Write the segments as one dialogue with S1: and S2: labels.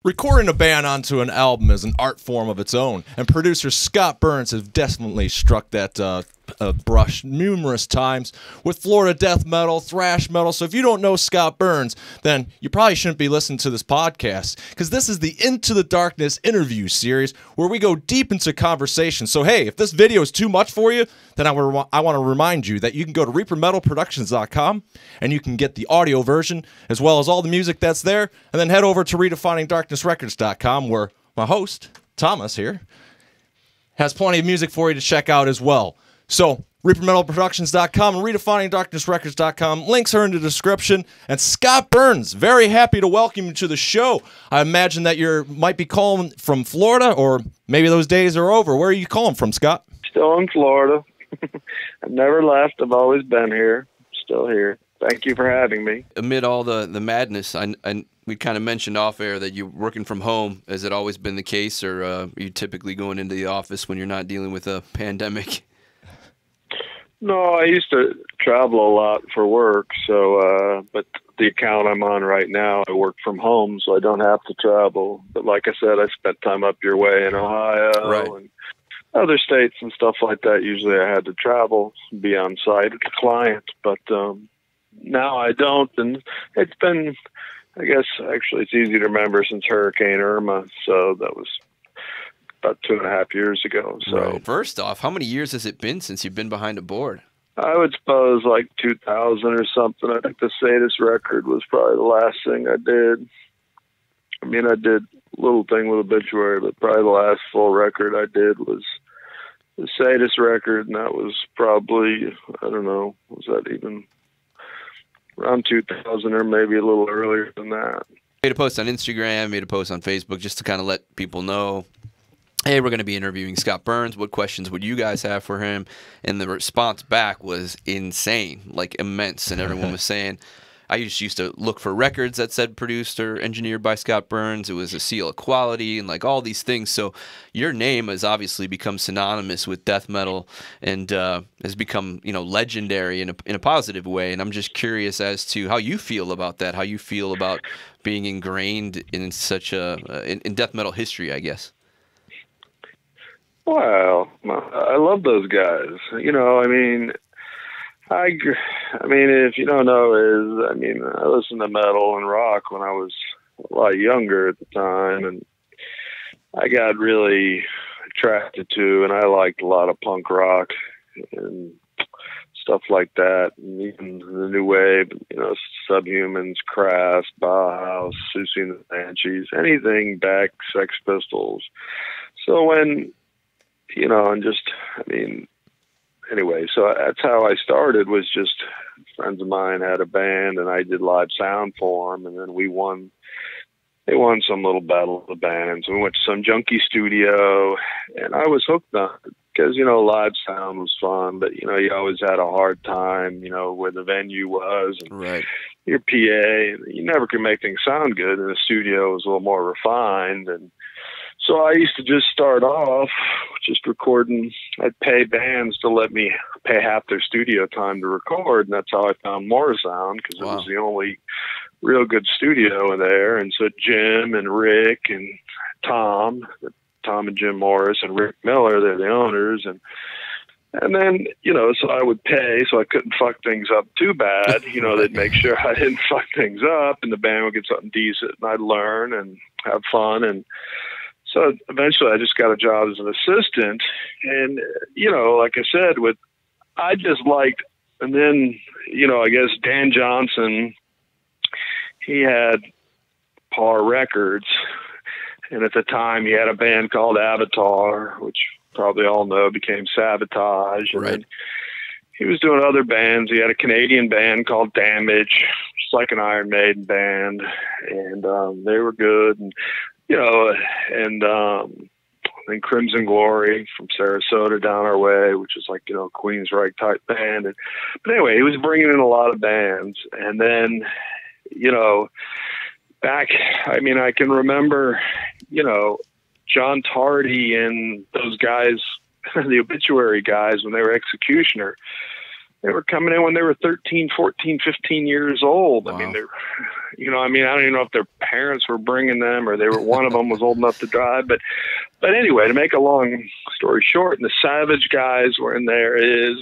S1: Recording a band onto an album is an art form of its own, and producer Scott Burns has definitely struck that brush numerous times with Florida death metal, thrash metal. So if you don't know Scott Burns, then you probably shouldn't be listening to this podcast, because this is the Into the Darkness interview series where we go deep into conversation. So hey, if this video is too much for you, then I want to remind you that you can go to reapermetalproductions.com and you can get the audio version as well as all the music that's there, and then head over to redefiningdarknessrecords.com where my host, Thomas here, has plenty of music for you to check out as well. So, reapermetalproductions.com and redefiningdarknessrecords.com. Links are in the description. And Scott Burns, very happy to welcome you to the show. I imagine that you might be calling from Florida, or maybe those days are over. Where are you calling from, Scott?
S2: Still in Florida. I've never left. I've always been here. Still here. Thank you for having me.
S3: Amid all the madness, we kind of mentioned off air that you're working from home. Has it always been the case, or are you typically going into the office when you're not dealing with a pandemic?
S2: No, I used to travel a lot for work, so but the account I'm on right now, I work from home, so I don't have to travel. But like I said, I spent time up your way in Ohio
S3: right.
S2: and other states and stuff like that. Usually I had to travel, be on site at the client, but now I don't. And it's been, I guess, actually it's easy to remember since Hurricane Irma, so that was about 2.5 years ago. So
S3: right. First off, how many years has it been since you've been behind a board?
S2: I would suppose like 2000 or something. I think the Sadist record was probably the last thing I did. I mean, I did a little thing with Obituary, but probably the last full record I did was the Sadist record, and that was probably, I don't know, was that even around 2000 or maybe a little earlier than that.
S3: Made a post on Instagram, made a post on Facebook just to kind of let people know, hey, we're going to be interviewing Scott Burns. What questions would you guys have for him? And the response back was insane, like immense. And everyone was saying, I just used to look for records that said produced or engineered by Scott Burns. It was a seal of quality and like all these things. So your name has obviously become synonymous with death metal and has become, you know, legendary in a positive way. And I'm just curious as to how you feel about that, how you feel about being ingrained in such in death metal history, I guess.
S2: Well, I love those guys. You know, I mean, if you don't know, I listened to metal and rock when I was a lot younger at the time, and I got really attracted to, and I liked a lot of punk rock and stuff like that, and even the new wave, you know, Subhumans, Crass, Bauhaus, Susie and the Banshees, anything back, Sex Pistols. So when, you know, and just, I mean, anyway, so that's how I started, was just friends of mine had a band and I did live sound for them, and then they won some little battle of the bands. We went to some junkie studio and I was hooked on it because, you know, live sound was fun, but, you know, you always had a hard time, you know, where the venue was and
S3: right.
S2: Your PA, you never could make things sound good, and the studio was a little more refined. And so I used to just start off just recording. I'd pay bands to let me pay half their studio time to record, and that's how I found Morrisound, because it was the only real good studio in there. And so Jim and Rick and Tom and Jim Morris and Rick Miller, they're the owners. And then, you know, so I would pay so I couldn't fuck things up too bad. You know, they'd make sure I didn't fuck things up, and the band would get something decent, and I'd learn and have fun. And so eventually I just got a job as an assistant. And, you know, like I said, I just liked, and then, you know, I guess Dan Johnson, he had Par Records. And at the time he had a band called Avatar, which probably all know became Sabotage. And then he was doing other bands. He had a Canadian band called Damage, just like an Iron Maiden band. And they were good. And, you know, and Crimson Glory from Sarasota down our way, which is like, you know, Queensryche type band. But anyway, he was bringing in a lot of bands. And then, you know, I can remember, you know, John Tardy and those guys, the Obituary guys, when they were Executioner, they were coming in when they were 13, 14, 15 years old.
S3: Wow.
S2: I mean, they're, you know, I mean, I don't even know if their parents were bringing them or they were, one of them was old enough to drive. But anyway, to make a long story short, and the Savage guys were in there is,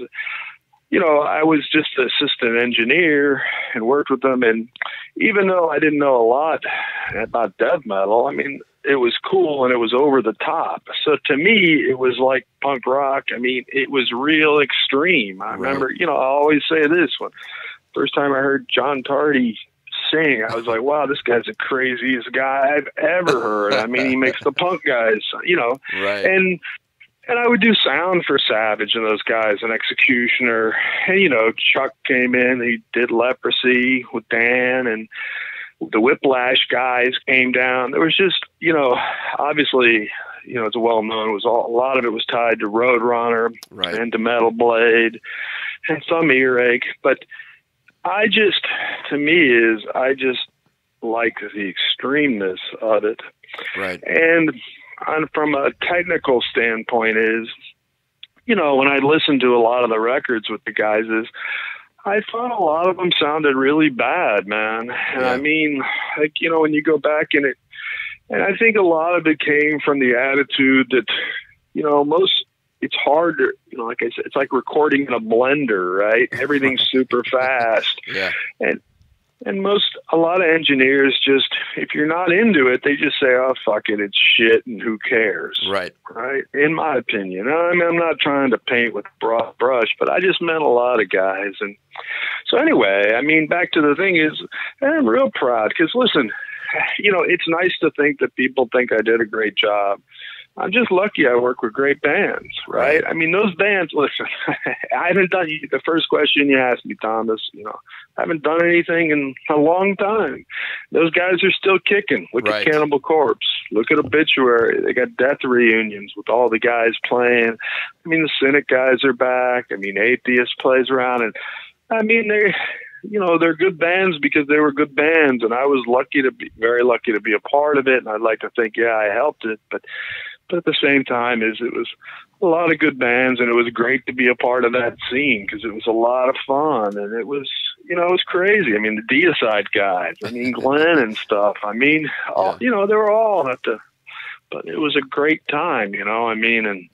S2: you know, I was just an assistant engineer and worked with them. And even though I didn't know a lot about death metal, I mean, it was cool and it was over the top. So to me, it was like punk rock. I mean, it was real extreme. I remember, you know, I always say this one. First time I heard John Tardy sing, I was like, wow, this guy's the craziest guy I've ever heard. I mean, he makes the punk guys, you know, and I would do sound for Savage and those guys and Executioner. And, you know, Chuck came in, he did Leprosy with Dan, and the Whiplash guys came down. There was just, you know, obviously, you know, it's well known. It was a lot of it was tied to Roadrunner and to Metal Blade and some Earache. But I just like the extremeness of it. Right. And from a technical standpoint is, you know, when I listened to a lot of the records with the guys is, I thought a lot of them sounded really bad, man. And I mean, like, you know, when you go back in it, and I think a lot of it came from the attitude that, you know, it's hard to, you know, like I said, it's like recording in a blender, right? Everything's super fast. And a lot of engineers just, if you're not into it, they just say, oh, fuck it, it's shit and who cares? Right. In my opinion. I mean, I'm not trying to paint with a broad brush, but I just met a lot of guys. And so anyway, I mean, back to the thing is, I'm real proud because listen, you know, it's nice to think that people think I did a great job. I'm just lucky I work with great bands, right? I mean, those bands, listen, I haven't done the first question you asked me, Thomas, you know, I haven't done anything in a long time. Those guys are still kicking. Look at Cannibal Corpse. Look at Obituary. They got death reunions with all the guys playing. I mean, the Cynic guys are back. I mean, Atheist plays around. And I mean, they're good bands because they were good bands. And I was very lucky to be a part of it. And I'd like to think, I helped it. But at the same time, it was a lot of good bands, and it was great to be a part of that scene because it was a lot of fun, and it was, you know, it was crazy. I mean, the Deicide guys, I mean, Glen and stuff. I mean, you know, they were all but it was a great time, you know. I mean, and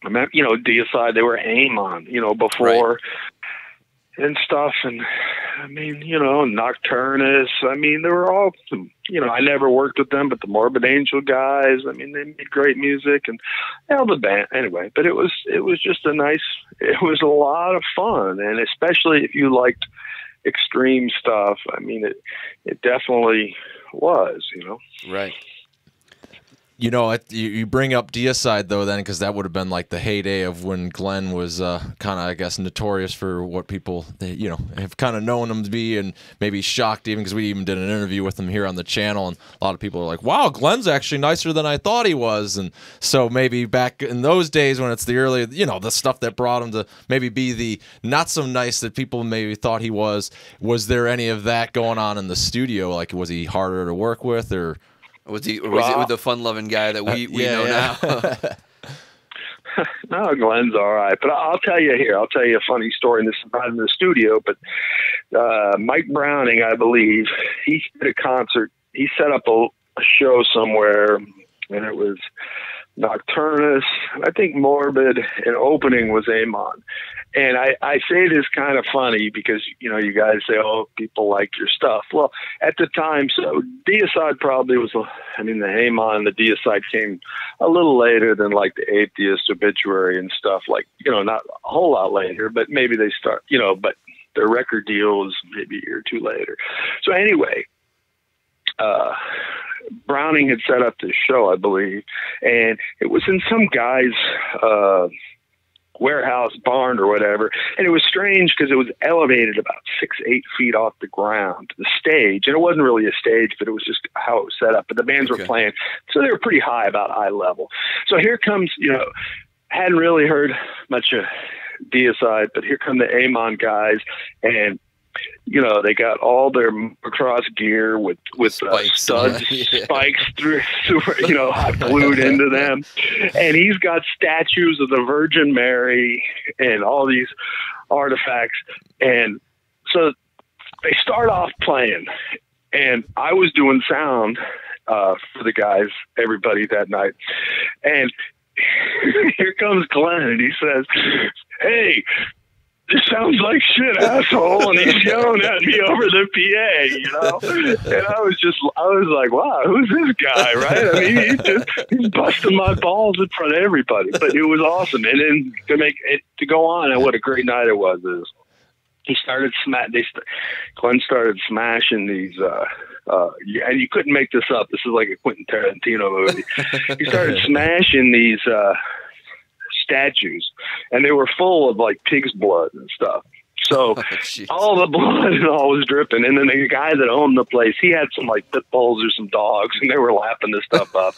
S2: I mean, you know, Deicide, they were Amon, you know, before and stuff, and I mean, you know, Nocturnus. I mean, they were all, you know, I never worked with them, but the Morbid Angel guys, I mean, they made great music and the band anyway, but it was just it was a lot of fun. And especially if you liked extreme stuff, I mean, it definitely was, you know? Right.
S1: You know, you bring up Deicide, though, then, because that would have been like the heyday of when Glen was kind of, I guess, notorious for what people, you know, have kind of known him to be, and maybe shocked even, because we even did an interview with him here on the channel, and a lot of people are like, wow, Glen's actually nicer than I thought he was. And so maybe back in those days when it's the early, you know, the stuff that brought him to maybe be the not so nice that people maybe thought he was there any of that going on in the studio? Like, was he harder to work with, or...
S3: Was he the fun-loving guy that we know now?
S2: No, Glen's all right. But I'll tell you a funny story, and this is not in the studio, but Mike Browning, I believe, he did a concert. He set up a show somewhere, and it was Nocturnus, I think Morbid, and opening was Amon. And I say this kind of funny because, you know, you guys say, oh, people like your stuff. Well, at the time, so Deicide probably was, I mean, the Amon, the Deicide came a little later than like the Atheist, Obituary and stuff, like, you know, not a whole lot later, but maybe they start, you know, but their record deal was maybe a year or two later. So anyway, Browning had set up this show, I believe, and it was in some guy's warehouse, barn or whatever, and it was strange because it was elevated about 6-8 feet off the ground to the stage, and it wasn't really a stage, but it was just how it was set up. But the bands were playing, so they were pretty high, about eye level. So here comes, you know, hadn't really heard much of Deicide, but here come the Amon guys, and you know, they got all their motocross gear with spikes, studs, spikes through, you know, glued into them. And he's got statues of the Virgin Mary and all these artifacts. And so they start off playing, and I was doing sound for the guys, everybody that night. And here comes Glenn, and he says, "Hey, this sounds like shit, asshole," and he's yelling at me over the PA, you know? And I was like, wow, who's this guy, right? I mean, he's busting my balls in front of everybody, but it was awesome. And then to go on, and what a great night it was, is he started Glenn started smashing these, and you couldn't make this up. This is like a Quentin Tarantino movie. He started smashing these, statues, and they were full of like pig's blood and stuff. So all the blood and all was dripping. And then the guy that owned the place, he had some like pit bulls or some dogs, and they were lapping this stuff up.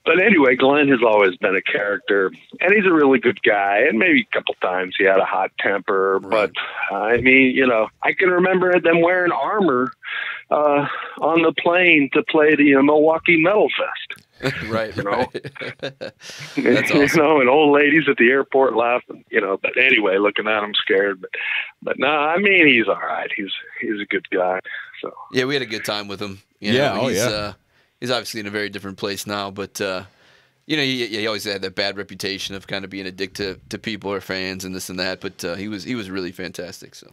S2: But anyway, Glenn has always been a character, and he's a really good guy. And maybe a couple times he had a hot temper, but I mean, you know, I can remember them wearing armor on the plane to play the Milwaukee Metal Fest.
S3: Right,
S2: you know,
S3: right. That's awesome.
S2: You know, and old ladies at the airport laughing, you know, but anyway, looking at him scared, but no, I mean, he's all right. He's a good guy. So
S3: yeah, we had a good time with him. You
S1: yeah.
S3: know, he's obviously in a very different place now, but you know, he always had that bad reputation of kind of being a dick to people or fans and this and that. But he was really fantastic. So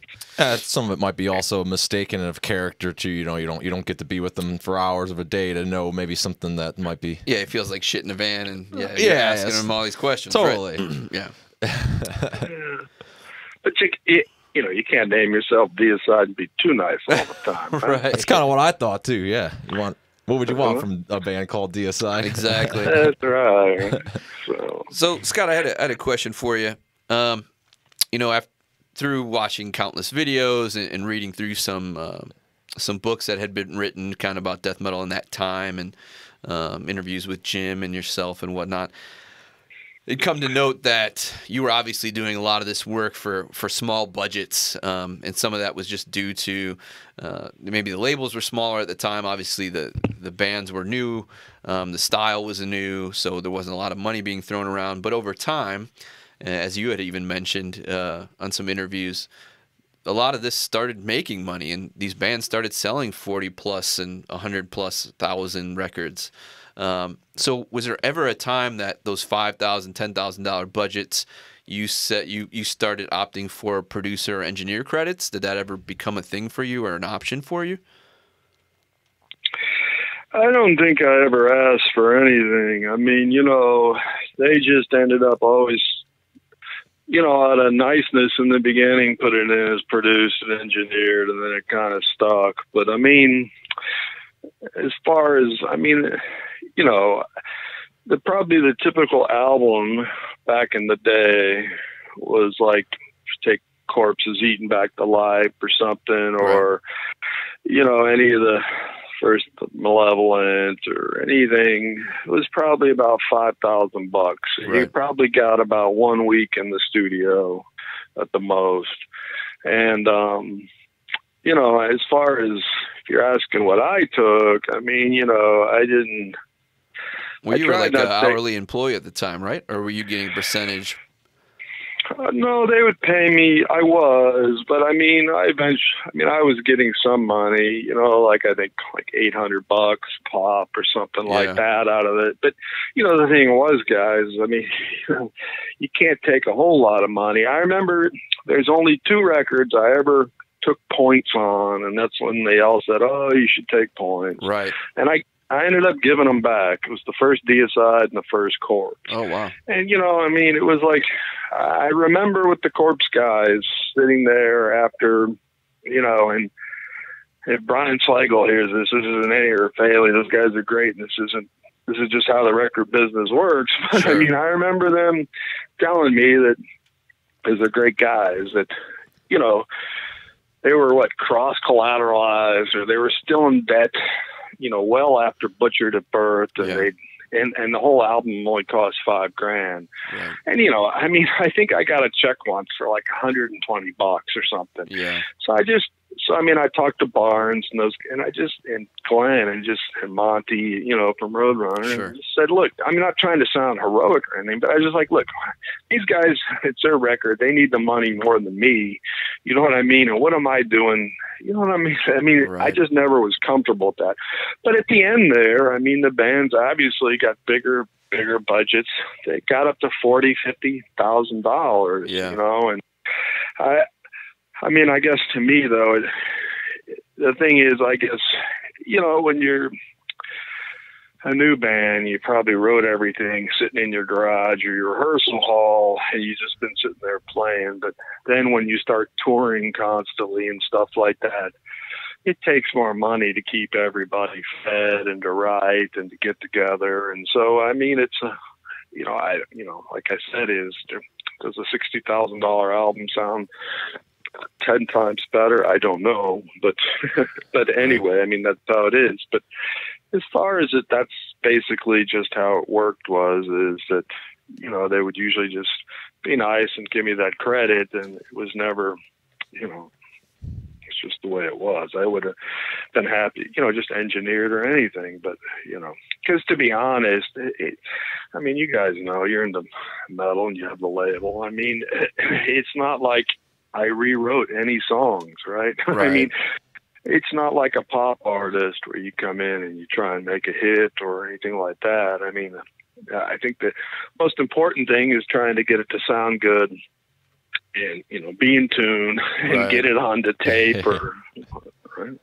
S1: some of it might be also mistaken of character too. You know, you don't get to be with them for hours of a day to know maybe something that might be.
S3: Yeah, it feels like shit in a van, and you're asking him all these questions.
S1: Totally.
S3: Right? Yeah.
S2: But you know, you can't name yourself Deicide and be too nice all the time. Right?
S1: That's kind of what I thought too. Yeah. What would you want from a band called Deicide?
S3: Exactly.
S2: That's right.
S3: So Scott, I had a question for you. You know, through watching countless videos and reading through some books that had been written kind of about death metal in that time, and interviews with Jim and yourself and whatnot, it'd come to note that you were obviously doing a lot of this work for small budgets, and some of that was just due to maybe the labels were smaller at the time. Obviously, the bands were new, the style was new, so there wasn't a lot of money being thrown around. But over time, as you had even mentioned on some interviews, a lot of this started making money, and these bands started selling 40 plus and 100 plus thousand records. So was there ever a time that those $5,000, $10,000 budgets, you started opting for producer or engineer credits? Did that ever become a thing for you or an option for you?
S2: I don't think I ever asked for anything. I mean, you know, they just ended up always, you know, out of niceness in the beginning, put it in as produced and engineered, and then it kind of stuck. But I mean, as far as, I mean, you know, probably the typical album back in the day was like, take Corpses Eaten Back to Life or something, or, you know, any of the first Malevolent or anything. It was probably about $5,000. Right. You probably got about 1 week in the studio at the most. And, you know, as far as if you're asking what I took, I mean, you know, I didn't.
S3: Well, you were like an hourly employee at the time, right? Or were you getting a percentage?
S2: No, they would pay me. I was, but I mean, I was getting some money, you know, like I think like $800 pop or something like that out of it. But you know, the thing was, guys, I mean, you can't take a whole lot of money. I remember there's only 2 records I ever took points on, and that's when they all said, "Oh, you should take points." Right. And I ended up giving them back. It was the first Deicide and the first Corpse. Oh, wow. And, you know, I mean, it was like, I remember with the Corpse guys sitting there after, you know, and if Brian Slagle hears this isn't any or failing. Those guys are great, and this is just how the record business works. But I mean, I remember them telling me that they're great guys, that, you know, they were cross-collateralized, or they were still in debt, you know, well after Butchered at Birth, and and the whole album only cost $5,000. Right. And, you know, I mean, I think I got a check once for like $120 or something. Yeah. So I just, So, I mean, I talked to Barnes and and Glen and Monty, you know, from Roadrunner,
S3: Sure.
S2: and just said, look, I'm not trying to sound heroic or anything, but I was just like, look, these guys, it's their record. They need the money more than me. You know what I mean? And what am I doing? You know what I mean? I mean,
S3: Right.
S2: I just never was comfortable with that. But at the end there, I mean, the bands obviously got bigger budgets. They got up to $40,000-$50,000,
S3: Yeah.
S2: you know, and I mean, I guess to me, though, the thing is, I guess, you know, when you're a new band, you probably wrote everything sitting in your garage or your rehearsal hall, and you just been sitting there playing. But then when you start touring constantly and stuff like that, it takes more money to keep everybody fed and to write and to get together. And so, I mean, it's like I said, does a $60,000 album sound 10 times better? I don't know, but anyway, I mean, that's how it is. But as far as it, that's basically just how it worked is that, you know, they would usually just be nice and give me that credit, and it was never, you know, it's just the way it was. I would have been happy, you know, just engineered or anything, but, you know, because to be honest, I mean, you guys know, you're into metal and you have the label. I mean, it's not like I rewrote any songs, right?
S3: Right.
S2: I mean, it's not like a pop artist where you come in and you try and make a hit or anything like that. I mean, I think the most important thing is trying to get it to sound good and, you know, be in tune and
S3: Right.
S2: get it onto tape or, right?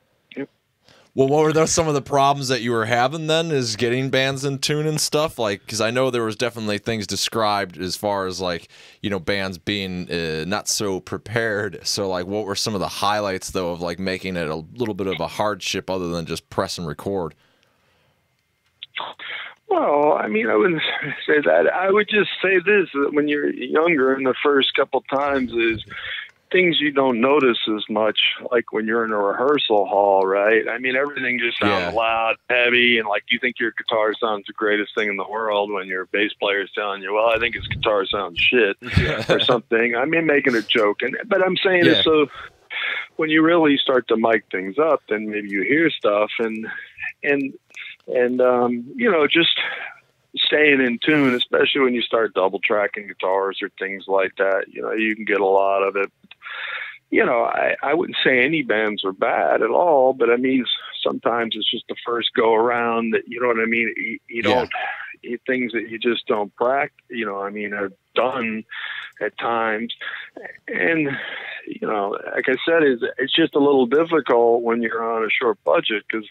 S1: Well, what were some of the problems that you were having then? Is getting bands in tune and stuff? Like, because I know there was definitely things described as far as like, you know, bands being not so prepared. So like, what were some of the highlights though of like making it a little bit of a hardship other than just press and record?
S2: Well, I mean, I wouldn't say that. I would just say this: that when you're younger, and the first couple times is things you don't notice as much, like when you're in a rehearsal hall, right? I mean, everything just sounds loud, heavy, and like you think your guitar sounds the greatest thing in the world when your bass player is telling you, well, I think his guitar sounds shit or something. I mean, making a joke. But I'm saying it so when you really start to mic things up, then maybe you hear stuff and you know, just staying in tune, especially when you start double tracking guitars or things like that, you know, you can get a lot of it. You know, I wouldn't say any bands are bad at all, but I mean, sometimes it's just the first go around that, you know what I mean? You don't, things that you just don't practice, you know, I mean, are done at times. And, you know, like I said, it's just a little difficult when you're on a short budget because,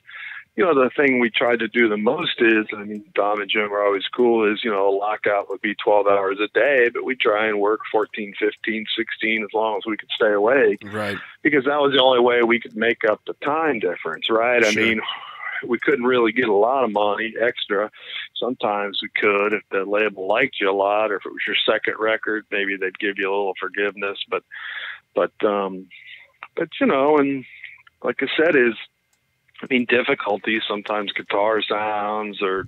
S2: you know, the thing we tried to do the most is, I mean, Dom and Jim are always cool, is, you know, a lockout would be 12 hours a day, but we try and work 14, 15, 16 as long as we could stay awake.
S3: Right.
S2: Because that was the only way we could make up the time difference, right?
S3: Sure.
S2: I mean, we couldn't really get a lot of money extra. Sometimes we could if the label liked you a lot, or if it was your second record, maybe they'd give you a little forgiveness. But you know, and like I said, I mean, difficulties, sometimes guitar sounds or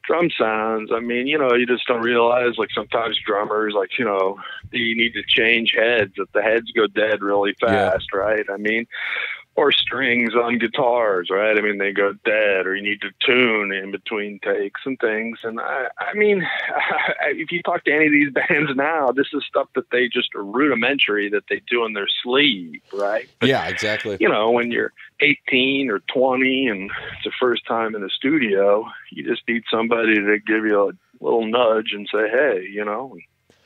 S2: drum sounds. I mean, you know, you just don't realize, like sometimes drummers, like, you know, you need to change heads if the heads go dead really fast, right? I mean, or strings on guitars, right? I mean, they go dead, or you need to tune in between takes and things. And I mean, if you talk to any of these bands now, this is stuff that they just are rudimentary that they do in their sleeve, right? But,
S1: Yeah, exactly.
S2: You know, when you're 18 or 20 and it's the first time in the studio, you just need somebody to give you a little nudge and say, hey, you know,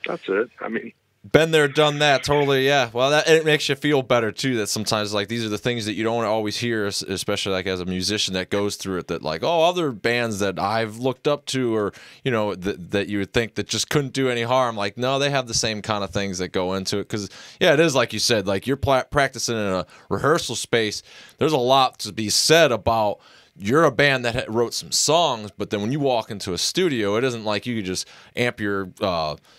S2: that's it. I mean,
S1: Been there, done that, totally, yeah. Well, it makes you feel better, too, that sometimes, like, these are the things that you don't always hear, especially, like, as a musician that goes through it, that, like, oh, other bands that I've looked up to or, you know, that you would think that just couldn't do any harm, like, no, they have the same kind of things that go into it. Because, yeah, it is, like you said, like, you're practicing in a rehearsal space. There's a lot to be said about you're a band that wrote some songs, but then when you walk into a studio, it isn't like you could just amp your,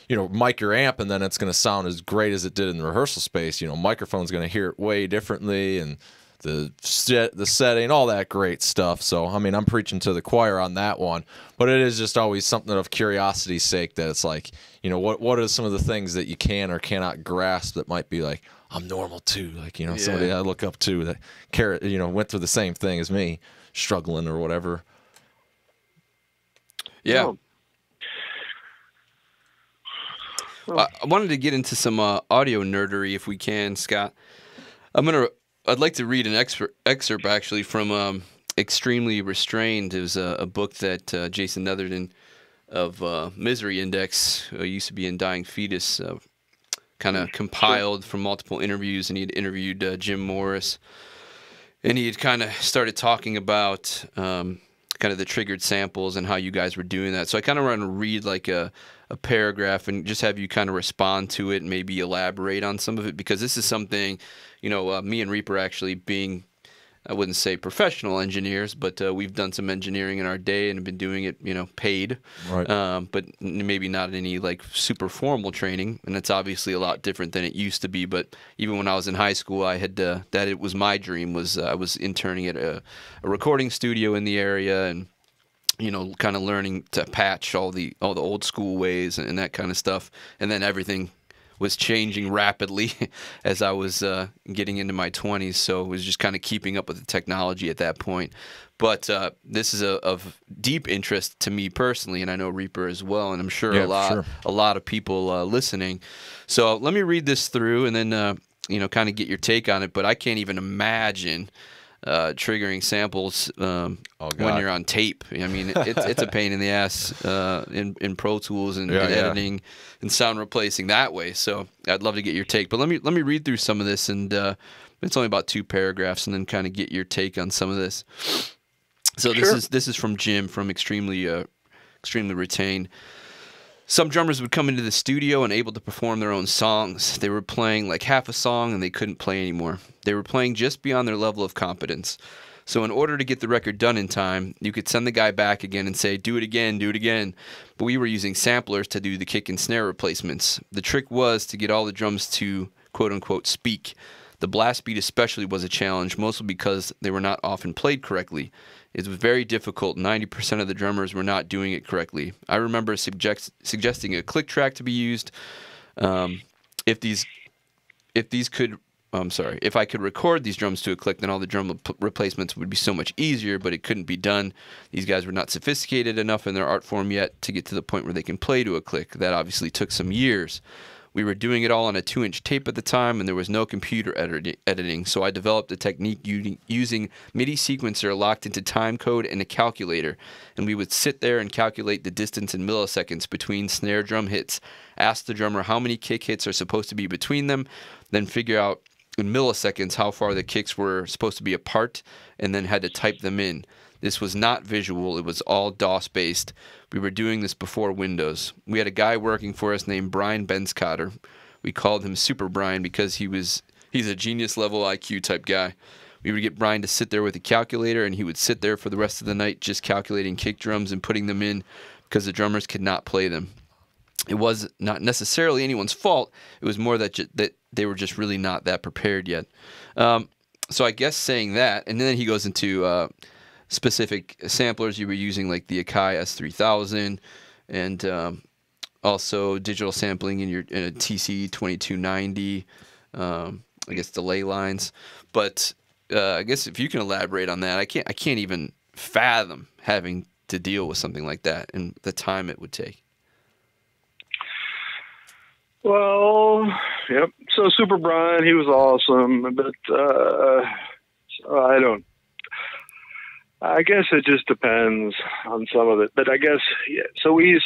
S1: you know, mic your amp and then it's going to sound as great as it did in the rehearsal space. You know, microphone's going to hear it way differently, and the setting, all that great stuff. So, I mean, I'm preaching to the choir on that one, but it is just always something of curiosity's sake that it's like, you know, what are some of the things that you can or cannot grasp that might be like, I'm normal too. Like, you know, somebody I look up to that went through the same thing as me, struggling or whatever.
S3: Yeah. I wanted to get into some audio nerdery if we can, Scott. I'd like to read an excerpt actually from Extremely Restrained. It was a book that Jason Netherton of Misery Index, used to be in Dying Fetus, kind of compiled from multiple interviews, and he had interviewed Jim Morris, and he had kind of started talking about kind of the triggered samples and how you guys were doing that. So I kind of want to read like a paragraph and just have you kind of respond to it and maybe elaborate on some of it, because this is something, you know, me and Reaper actually being, I wouldn't say professional engineers, but we've done some engineering in our day and have been doing it, you know, paid, right. But maybe not any like super formal training. And it's obviously a lot different than it used to be. But even when I was in high school, I had it was my dream was I was interning at a recording studio in the area, and you know, kind of learning to patch all the old school ways and that kind of stuff. And then everything was changing rapidly as I was getting into my 20s, so it was just kind of keeping up with the technology at that point. But this is of deep interest to me personally, and I know Reaper as well, and I'm sure a lot of people listening. So let me read this through, and then you know, kind of get your take on it. But I can't even imagine triggering samples when you're on tape. I mean, it's a pain in the ass in Pro Tools and editing and sound replacing that way. So I'd love to get your take. But let me read through some of this, and it's only about 2 paragraphs, and then kind of get your take on some of this. So this is from Jim from Extremely Retained. Some drummers would come into the studio and able to perform their own songs. They were playing like half a song and they couldn't play anymore. They were playing just beyond their level of competence. So in order to get the record done in time, you could send the guy back again and say, do it again, do it again. But we were using samplers to do the kick and snare replacements. The trick was to get all the drums to quote-unquote speak. The blast beat especially was a challenge, mostly because they were not often played correctly. It was very difficult. 90% of the drummers were not doing it correctly. I remember suggesting a click track to be used. If I could record these drums to a click, then all the drum replacements would be so much easier, but it couldn't be done. These guys were not sophisticated enough in their art form yet to get to the point where they can play to a click. That obviously took some years. We were doing it all on a 2-inch tape at the time, and there was no computer editing, so I developed a technique using MIDI sequencer locked into time code and a calculator, and we would sit there and calculate the distance in milliseconds between snare drum hits, ask the drummer how many kick hits are supposed to be between them, then figure out in milliseconds how far the kicks were supposed to be apart, and then had to type them in. This was not visual, it was all DOS-based. We were doing this before Windows. We had a guy working for us named Brian Benscotter. We called him Super Brian because he's a genius-level IQ type guy. We would get Brian to sit there with a calculator, and he would sit there for the rest of the night just calculating kick drums and putting them in because the drummers could not play them. It was not necessarily anyone's fault. It was more that they were just really not that prepared yet. So I guess saying that, and then he goes into specific samplers you were using, like the Akai S3000, and also digital sampling in a TC 2290, I guess delay lines. But I guess if you can elaborate on that, I can't even fathom having to deal with something like that and the time it would take.
S2: Well, yep. So Super Brian, he was awesome, but I guess it just depends on some of it. But I guess, yeah. So we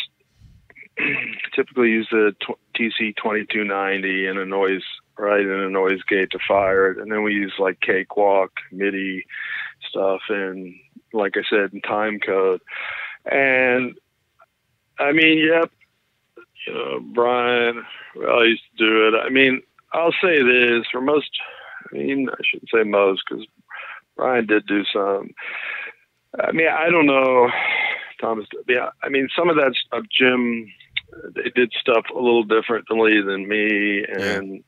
S2: typically use the TC 2290 and a noise gate to fire it, and then we use like Cakewalk MIDI stuff, and like I said, in time code. And I mean, yep. You know, Brian, I used to do it. I mean, I'll say this for most. I mean, I shouldn't say most because Brian did do some. I mean, I don't know, Thomas. Yeah, I mean, some of that stuff, Jim, they did stuff a little differently than me, and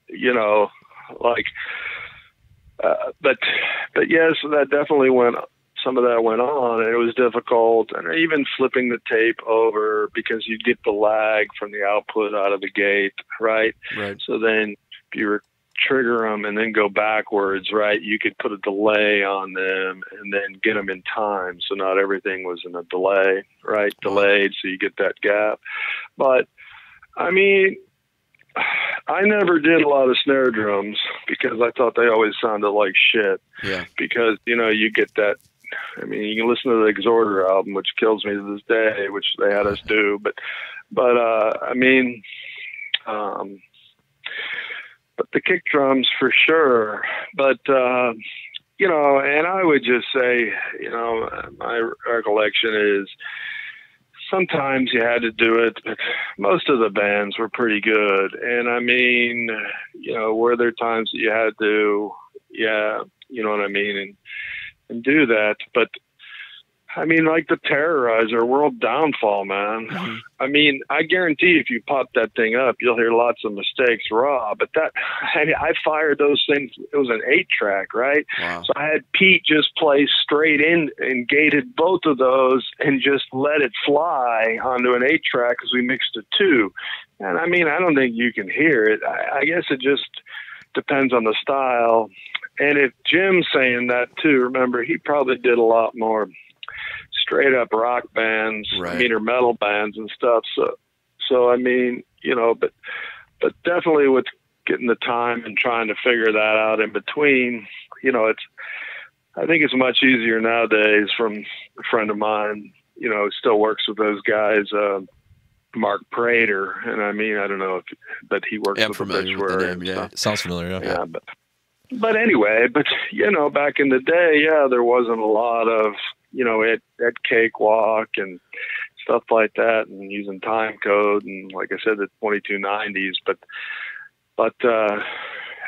S2: you know, like, but yes, that definitely some of that went on, and it was difficult. And even flipping the tape over, because you get the lag from the output out of the gate, right?
S3: Right.
S2: So then if you were trigger them and then go backwards, right, you could put a delay on them and then get them in time. So not everything was in a delay, right? Delayed, so you get that gap. But I mean, I never did a lot of snare drums because I thought they always sounded like shit.
S3: Yeah.
S2: Because, you know, you get that. I mean, you can listen to the Exhorter album, which kills me to this day, which they had us do. But I mean, but the kick drums for sure. But, you know, and I would just say, you know, my recollection is sometimes you had to do it, but most of the bands were pretty good. And I mean, you know, were there times that you had to, yeah, you know what I mean, and do that. But I mean, like the Terrorizer, World Downfall, man.
S3: Mm-hmm.
S2: I mean, I guarantee if you pop that thing up, you'll hear lots of mistakes raw. But that, I fired those things. It was an 8-track, right?
S3: Wow.
S2: So I had Pete just play straight in and gated both of those and just let it fly onto an 8-track because we mixed a 2. And I mean, I don't think you can hear it. I guess it just depends on the style. And if Jim's saying that too, remember, he probably did a lot more straight up rock bands,
S3: right,
S2: I mean, or metal bands and stuff. So I mean, you know, but definitely with getting the time and trying to figure that out in between, you know, I think it's much easier nowadays. From a friend of mine, you know, still works with those guys, Mark Prater. And I mean, I don't know but he works with the Obituary.
S1: Yeah, sounds familiar.
S2: Yeah, but anyway, you know, back in the day, yeah, there wasn't a lot of, you know, at Cakewalk and stuff like that, and using time code and, like I said, the 2290s. But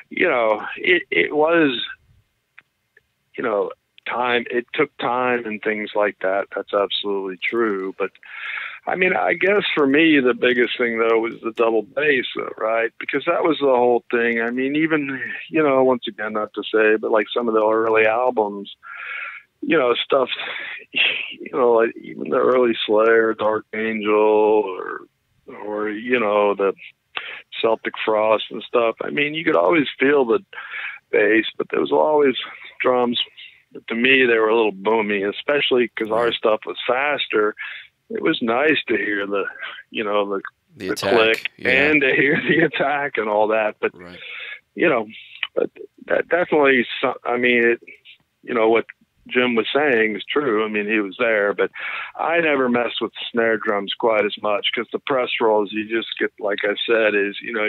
S2: you know, it was, you know, time. It took time and things like that. That's absolutely true. But I mean, I guess for me, the biggest thing though was the double bass, right? Because that was the whole thing. I mean, even, you know, once again, not to say, but like some of the early albums, you know, stuff, you know, like even the early Slayer, Dark Angel, or you know, the Celtic Frost and stuff. I mean, you could always feel the bass, but there was always drums. But to me, they were a little boomy, especially because our stuff was faster. It was nice to hear the, you know, the
S3: attack,
S2: click,
S3: yeah,
S2: and to hear the attack and all that. But,
S3: right,
S2: you know, but that definitely, I mean, you know, what Jim was saying is true. I mean, he was there, but I never messed with snare drums quite as much because the press rolls, you just get, like I said, is, you know,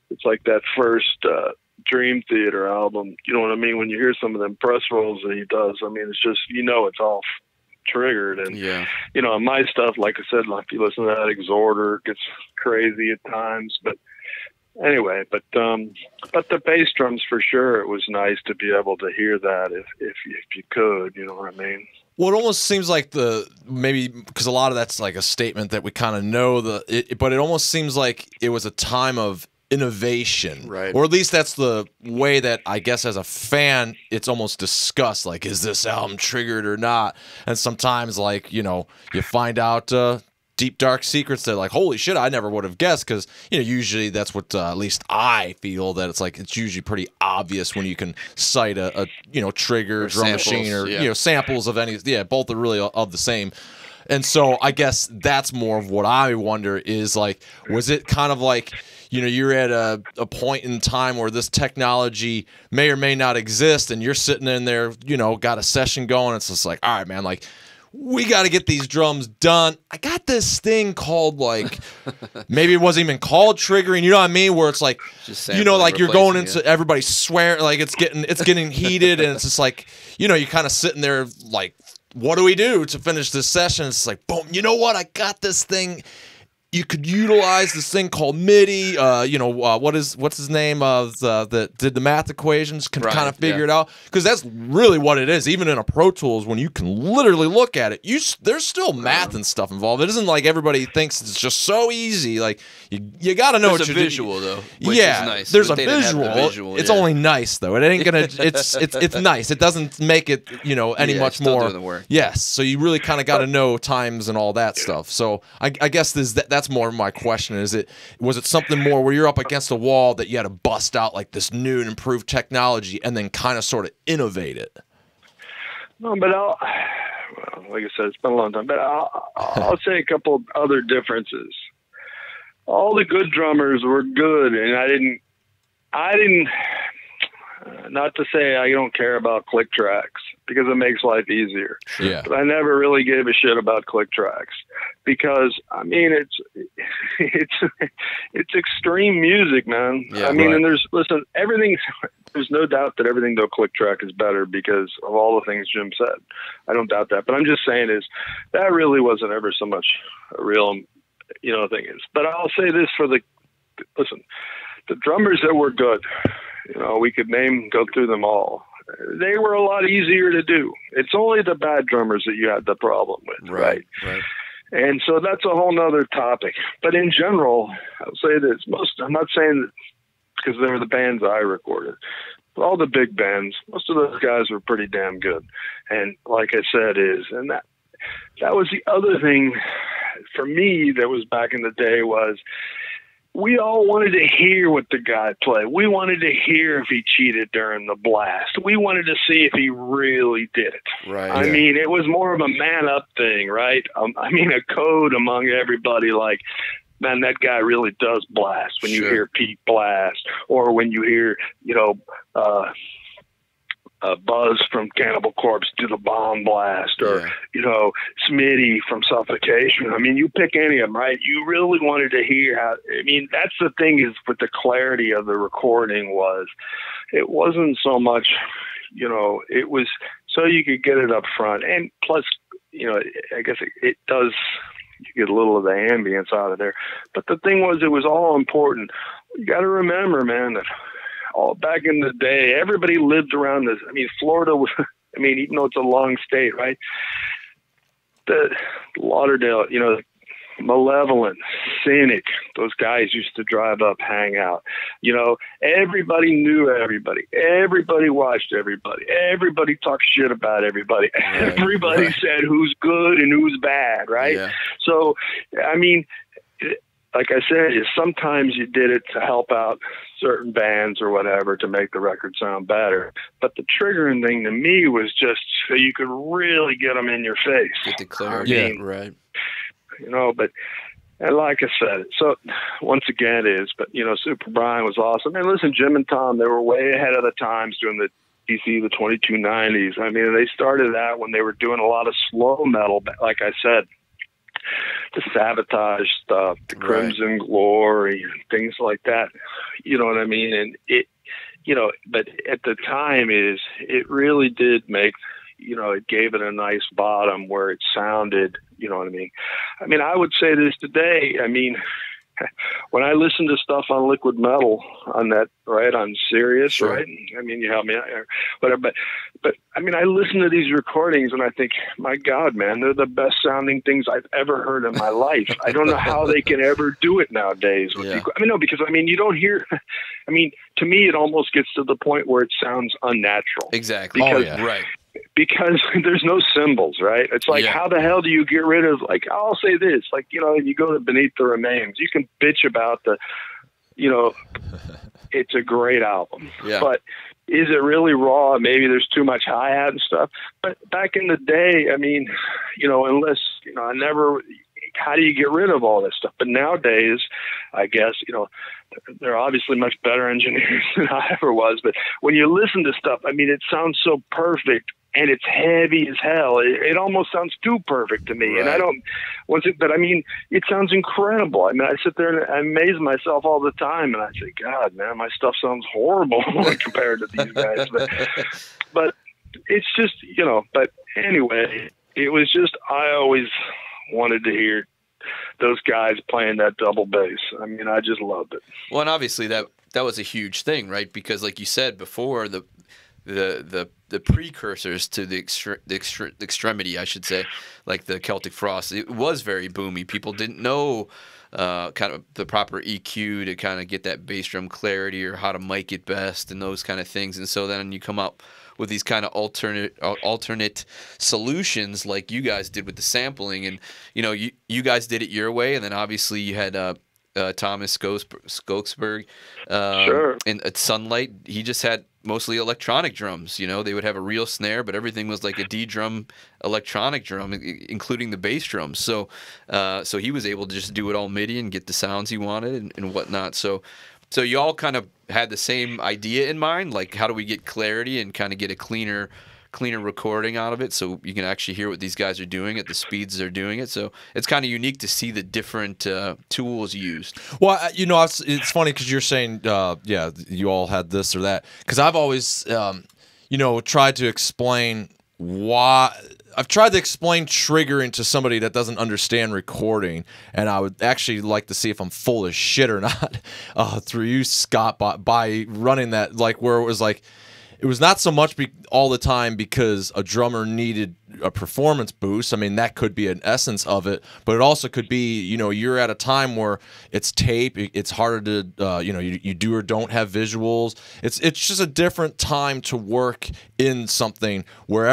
S2: it's like that first Dream Theater album. You know what I mean? When you hear some of them press rolls that he does, I mean, it's just, you know, it's all triggered. And,
S3: yeah,
S2: you know, my stuff, like I said, like you listen to that Exhorter, it gets crazy at times. But anyway, but the bass drums for sure, it was nice to be able to hear that if you could, you know what I mean?
S1: Well, it almost seems like maybe because a lot of that's like a statement that we kind of know but it almost seems like it was a time of innovation,
S3: right?
S1: Or at least that's the way that I guess as a fan it's almost discussed, like, is this album triggered or not? And sometimes, like, you know, you find out deep dark secrets that, like, holy shit, I never would have guessed, because, you know, usually that's what at least I feel, that it's like it's usually pretty obvious when you can cite a you know, trigger, drum
S3: samples,
S1: machine, or
S3: yeah,
S1: you know, samples of any, yeah, both are really of the same. And so I guess that's more of what I wonder is, like, was it kind of like, you know, you're at a point in time where this technology may or may not exist, and you're sitting in there, you know, got a session going. It's just like, all right, man, like, we got to get these drums done. I got this thing called, like, maybe it wasn't even called triggering, you know what I mean? Where it's like, you know, like, you're going into, everybody swear, like, it's getting heated, and it's just like, you know, you're kind of sitting there like, what do we do to finish this session? It's like, boom, you know what? I got this thing. you could utilize this thing called MIDI. What's his name? That did the math equations, can kind of figure it out, because that's really what it is. Even in a Pro Tools, when you can literally look at it, there's still math and stuff involved. It isn't like everybody thinks it's just so easy. Like you got to know what you're doing. There's a
S3: visual though. Which is nice.
S1: There's a visual. It's only nice though. It ain't gonna. It's nice. It doesn't make it any much more.
S3: Doing the work.
S1: Yes. So you really kind of got to know times and all that stuff. So I guess that's more of my question. Was it something more where you're up against a wall that you had to bust out like this new and improved technology and then kind of sort of innovate it?
S2: No, but like I said, it's been a long time. But I'll say a couple of other differences. All the good drummers were good, and I didn't. Not to say I don't care about click tracks, because it makes life easier.
S1: Yeah.
S2: But I never really gave a shit about click tracks, because I mean it's extreme music, man.
S1: Yeah,
S2: I mean,
S1: right.
S2: and there's no doubt that everything to a click track is better because of all the things Jim said. I don't doubt that, but I'm just saying that really wasn't ever so much a real thing is. But I'll say this for the drummers that were good. We could go through them all. They were a lot easier to do. It's only the bad drummers that you had the problem with, right? And so that's a whole nother topic. But in general, I'll say this. I'm not saying that because they were the bands I recorded. But all the big bands, most of those guys were pretty damn good. And like I said, that was the other thing for me that was back in the day was, we all wanted to hear what the guy played. We wanted to hear if he cheated during the blast. We wanted to see if he really did it.
S3: Right.
S2: I mean, it was more of a man-up thing, right? A code among everybody, like, man, that guy really does blast. When you hear Pete blast, or when you hear, Buzz from Cannibal Corpse do the bomb blast, or Smitty from Suffocation. I mean, you pick any of them, right? You really wanted to hear how. I mean, that's the thing is with the clarity of the recording was, it wasn't so much, it was so you could get it up front, and plus, I guess it does. You get a little of the ambience out of there, but the thing was, it was all important. You got to remember, man, that. Back in the day, everybody lived around this. I mean, Florida was, even though it's a long state, right? The Lauderdale, Malevolent, Cynic, those guys used to drive up, hang out. Everybody knew everybody. Everybody watched everybody. Everybody talked shit about everybody. Right. Everybody said who's good and who's bad, right? Yeah. So, like I said, sometimes you did it to help out certain bands or whatever to make the record sound better. But the triggering thing to me was just so you could really get them in your face.
S3: Get the clarity, right.
S2: And like I said, so once again but Super Brian was awesome. And listen, Jim and Tom, they were way ahead of the times doing the DC, the 2290s. I mean, they started that when they were doing a lot of slow metal, like I said. The Sabotage stuff, the Crimson Glory, things like that. You know what I mean? And it, but at the time it really did make, it gave it a nice bottom where it sounded, you know what I mean? I would say this today. When I listen to stuff on Liquid Metal on that, right, on Sirius, right? You help me out here, whatever. But I listen to these recordings and I think, my God, man, they're the best sounding things I've ever heard in my life. I don't know how they can ever do it nowadays. No, because you don't hear. To me, it almost gets to the point where it sounds unnatural.
S3: Exactly.
S2: Because, because there's no cymbals, right? It's like, how the hell do you get rid of, like, I'll say this, like, you go to Beneath the Remains, you can bitch about the, it's a great album, but is it really raw? Maybe there's too much hi-hat and stuff. But back in the day, unless, I never, how do you get rid of all this stuff? But nowadays, I guess, they're obviously much better engineers than I ever was. But when you listen to stuff, it sounds so perfect and it's heavy as hell. It almost sounds too perfect to me. Right. And it sounds incredible. I sit there and I amaze myself all the time. And I say, God, man, my stuff sounds horrible compared to these guys. But it's just, but anyway, it was just, I always wanted to hear those guys playing that double bass. I mean, I just loved it.
S3: Well, and obviously that was a huge thing, right? Because like you said before, the precursors to the extremity, I should say, like the Celtic Frost, it was very boomy. People didn't know kind of the proper EQ to kind of get that bass drum clarity or how to mic it best and those kind of things. And so then you come up with these kind of alternate solutions like you guys did with the sampling. And, you know, you guys did it your way. And then obviously you had Thomas Skokesberg
S2: Sure.
S3: and at Sunlight, he just had mostly electronic drums. You know, they would have a real snare, but everything was like a D drum, electronic drum, including the bass drums. So he was able to just do it all MIDI and get the sounds he wanted and whatnot. So you all kind of had the same idea in mind, like how do we get clarity and kind of get a cleaner recording out of it, so you can actually hear what these guys are doing at the speeds they're doing it. So it's kind of unique to see the different tools used.
S1: Well, you know, it's funny because you're saying, yeah, you all had this or that. Because I've always, you know, tried to explain why. I've tried to explain triggering to somebody that doesn't understand recording, and I would actually like to see if I'm full of shit or not through you, Scott, by running that, like, where it was like, it was not so much all the time because a drummer needed a performance boost. I mean, that could be an essence of it, but it also could be, you know, you're at a time where it's tape. It's harder to, you know, you do or don't have visuals. It's just a different time to work in something where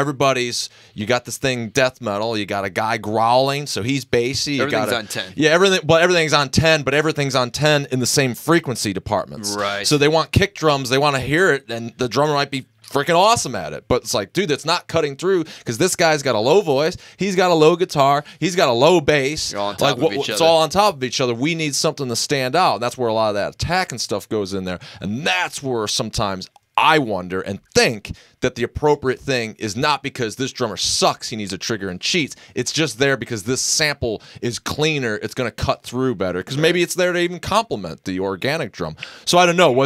S1: you got this thing death metal. You got a guy growling, so he's bassy.
S3: Everything's on 10.
S1: Yeah, everything's on 10, but everything's on 10 in the same frequency departments.
S3: Right.
S1: So they want kick drums. They want to hear it, and the drummer might be freaking awesome at it, but it's like, dude, that's not cutting through because this guy's got a low voice, he's got a low guitar, he's got a low bass.
S3: You're all on top of each
S1: it's
S3: other.
S1: all on top of each other. We need something to stand out. And that's where a lot of that attack and stuff goes in there, and that's where sometimes I wonder and think that the appropriate thing is not because this drummer sucks, he needs a trigger and cheats. It's just there because this sample is cleaner, it's going to cut through better. Because maybe it's there to even complement the organic drum. So I don't know.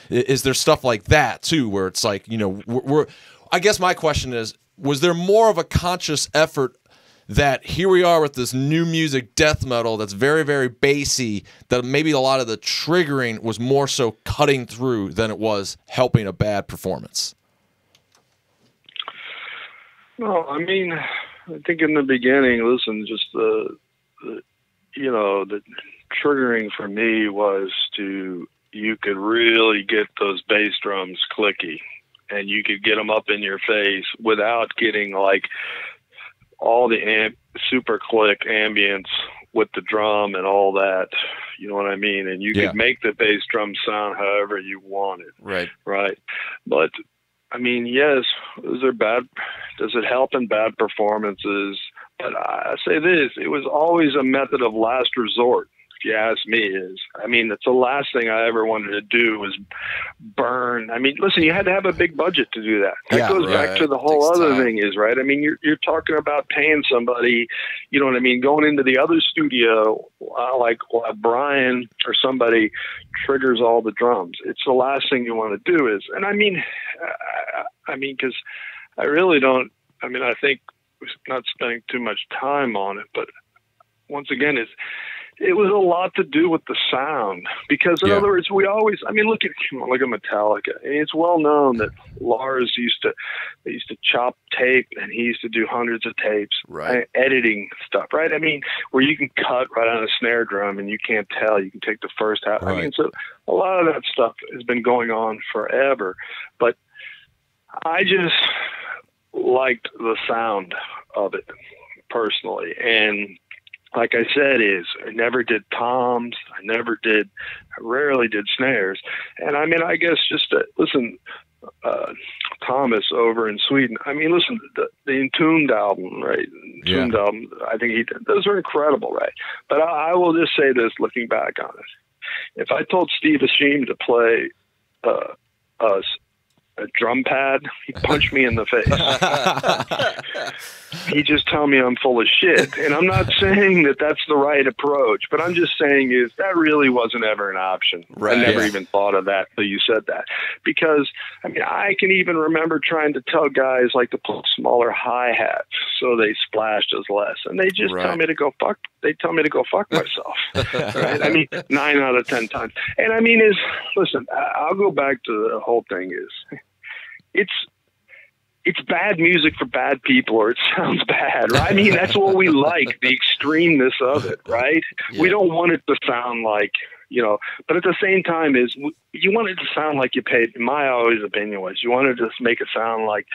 S1: Is there stuff like that too, where it's like, you know, I guess my question is, was there more of a conscious effort that here we are with this new music death metal that's very, very bassy, that maybe a lot of the triggering was more so cutting through than it was helping a bad performance?
S2: No, I mean, I think in the beginning, listen, just the you know, the triggering for me was you could really get those bass drums clicky, and you could get them up in your face without getting like all the super click ambience with the drum and all that, you know what I mean? And you could make the bass drum sound however you wanted. Right. But I mean, yes, does it help in bad performances? But I say this, it was always a method of last resort. If you ask me, it's the last thing I ever wanted to do was burn. I mean, listen, you had to have a big budget to do that. That goes back to the whole other thing is, right? I mean, you're talking about paying somebody, you know what I mean, going into the other studio, like Brian or somebody triggers all the drums. It's the last thing you want to do and I mean, because I really don't, I think we're not spending too much time on it, but once again, it was a lot to do with the sound because, in other words, we always. I mean, look at Metallica. I mean, it's well known that Lars used to chop tape, and he used to do hundreds of tapes, editing stuff, right? I mean, where you can cut right on a snare drum, and you can't tell. You can take the first half. I mean, so a lot of that stuff has been going on forever, but I just liked the sound of it personally, and like I said, I never did toms. I rarely did snares. And I mean, I guess just listen, Thomas over in Sweden. I mean, listen, the Entombed album, right? Entombed album, I think he did. Those are incredible, right? But I will just say this, looking back on it. If I told Steve Asheem to play a drum pad, he'd punch me in the face. He'd just tell me I'm full of shit. And I'm not saying that that's the right approach, but I'm just saying is that really wasn't ever an option.
S3: Right.
S2: I never even thought of that till you said that. Because, I mean, I can even remember trying to tell guys like to put smaller hi-hats so they splashed us less. And they just tell me to go fuck. They tell me to go fuck myself. Right? I mean, 9 out of 10 times. And I mean, listen, I'll go back to the whole thing is, it's bad music for bad people, or it sounds bad, right? I mean, that's what we like, the extremeness of it, right? Yeah. We don't want it to sound like, you know, but at the same time is you want it to sound like you paid, in my always opinion was, you wanted to make it sound like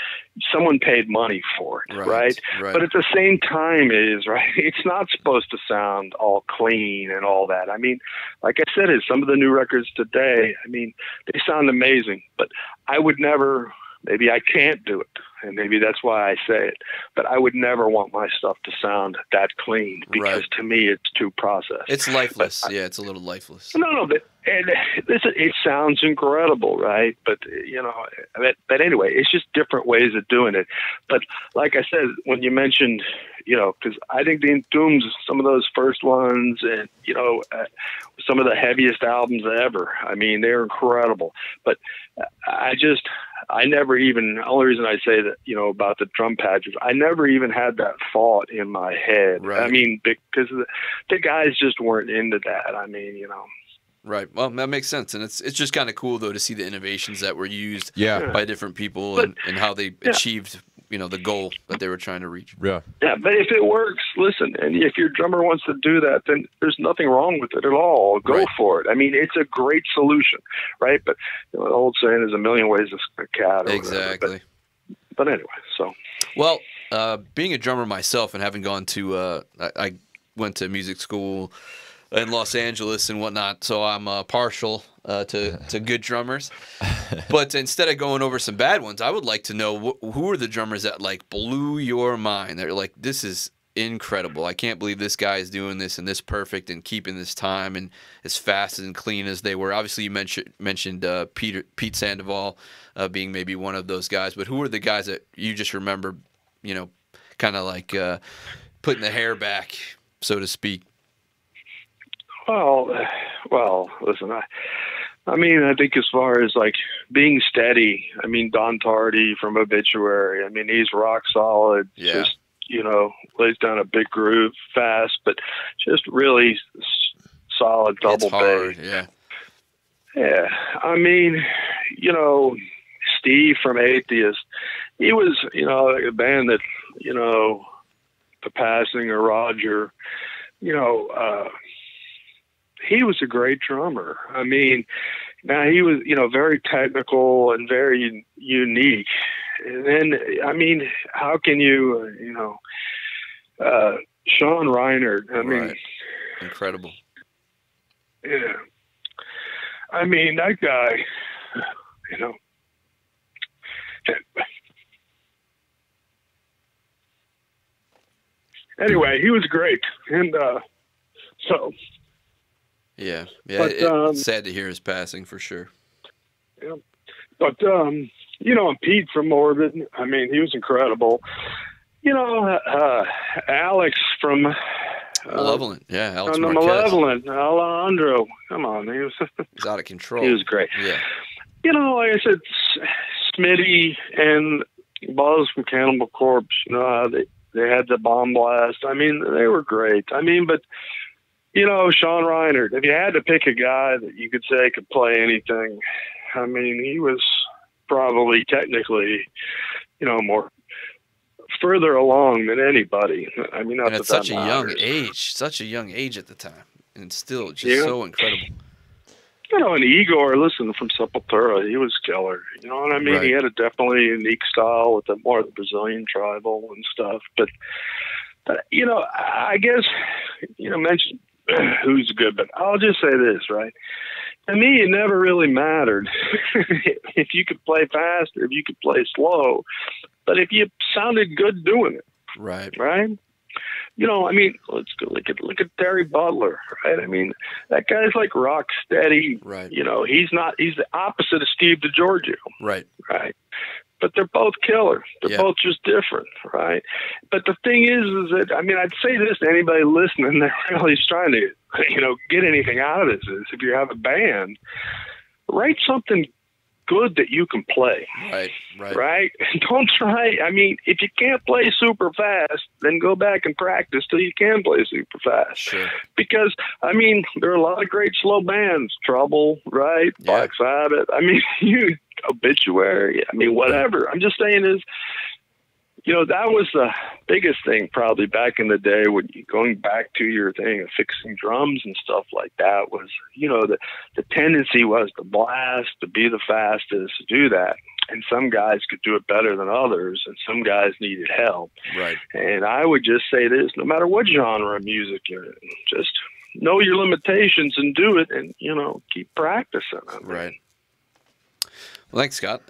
S2: someone paid money for it, right? But at the same time is, right, it's not supposed to sound all clean and all that. I mean, like I said, some of the new records today, I mean, they sound amazing, but I would never... Maybe I can't do it, and maybe that's why I say it. But I would never want my stuff to sound that clean because to me it's too processed.
S3: It's lifeless. Yeah, it's a little lifeless.
S2: No, but it sounds incredible, right? But you know, but anyway, it's just different ways of doing it. But like I said, when you mentioned, you know, because I think the Entombs, some of those first ones, and you know, some of the heaviest albums ever. I mean, they're incredible. But I never even, the only reason I say that, you know, about the drum pads is I never even had that thought in my head. Right. I mean, because the guys just weren't into that. I mean, you know.
S3: Right. Well, that makes sense. And it's just kind of cool, though, to see the innovations that were used by different people and how they achieved, you know, the goal that they were trying to reach.
S2: Yeah. Yeah, but if it works, listen, and if your drummer wants to do that, then there's nothing wrong with it at all. Go for it. I mean, it's a great solution, right? But you know, the old saying is a million ways to skin a cat. Or
S3: exactly.
S2: But anyway, so.
S3: Well, being a drummer myself and having gone to, I went to music school in Los Angeles and whatnot, so I'm partial to good drummers. But instead of going over some bad ones, I would like to know who are the drummers that like blew your mind. They're like, this is incredible. I can't believe this guy is doing this and this perfect and keeping this time and as fast and clean as they were. Obviously, you mentioned Pete Sandoval being maybe one of those guys. But who are the guys that you just remember, you know, kind of like putting the hair back, so to speak?
S2: Well, listen, I mean, I think as far as like being steady, I mean, Don Tardy from Obituary, I mean, he's rock solid.
S3: Yeah.
S2: Just, you know, lays down a big groove fast, but just really solid double bass.
S3: Yeah.
S2: Yeah. I mean, you know, Steve from Atheist, he was, you know, a band that, you know, the passing of Roger, you know, he was a great drummer. I mean, now he was, you know, very technical and very unique. And then, I mean, how can you, you know, Sean Reinert, I mean.
S3: Incredible.
S2: Yeah. I mean, that guy, you know. Anyway, he was great. And so.
S3: Yeah, but, it's sad to hear his passing for sure.
S2: Yeah, but you know, Pete from Morbid, I mean, he was incredible. You know, Alex from
S3: Malevolent, Alex
S2: from
S3: Marquez.
S2: Malevolent, Alejandro, come on,
S3: he's out of control.
S2: He was great.
S3: Yeah,
S2: you know, like I said, Smitty and Buzz from Cannibal Corpse. You know, they had the bomb blast. I mean, they were great. I mean, but. You know, Sean Reinert, if you had to pick a guy that you could say could play anything, I mean, he was probably technically, you know, more further along than anybody. I mean,
S3: and at such a young age at the time, and still just so incredible.
S2: You know, and Igor, listen, from Sepultura, he was killer. You know what I mean? Right. He had a definitely unique style with more of the Brazilian tribal and stuff. But you know, I guess, you know, mention who's good, but I'll just say this, right? To me, it never really mattered if you could play fast or if you could play slow, but if you sounded good doing it,
S3: right?
S2: you know, I mean, let's go look at Terry Butler, right? I mean, that guy's like rock steady.
S3: Right.
S2: You know, he's the opposite of Steve DiGiorgio.
S3: Right.
S2: Right. But they're both killer. They're both just different, right? But the thing is that, I mean, I'd say this to anybody listening that really is trying to, you know, get anything out of this is if you have a band, write something good that you can play. Right? Don't try. I mean, if you can't play super fast, then go back and practice till you can play super fast.
S3: Sure.
S2: Because, I mean, there are a lot of great slow bands. Trouble, right?
S3: Yeah.
S2: Black Sabbath. I mean, Obituary. I mean, whatever. I'm just saying is, you know, that was the biggest thing probably back in the day when you going back to your thing of fixing drums and stuff like that was, you know, the tendency was to blast, to be the fastest, to do that. And some guys could do it better than others, and some guys needed help.
S3: Right.
S2: And I would just say this, no matter what genre of music you're in, just know your limitations and do it, and, you know, keep practicing.
S3: Right. Well, thanks, Scott.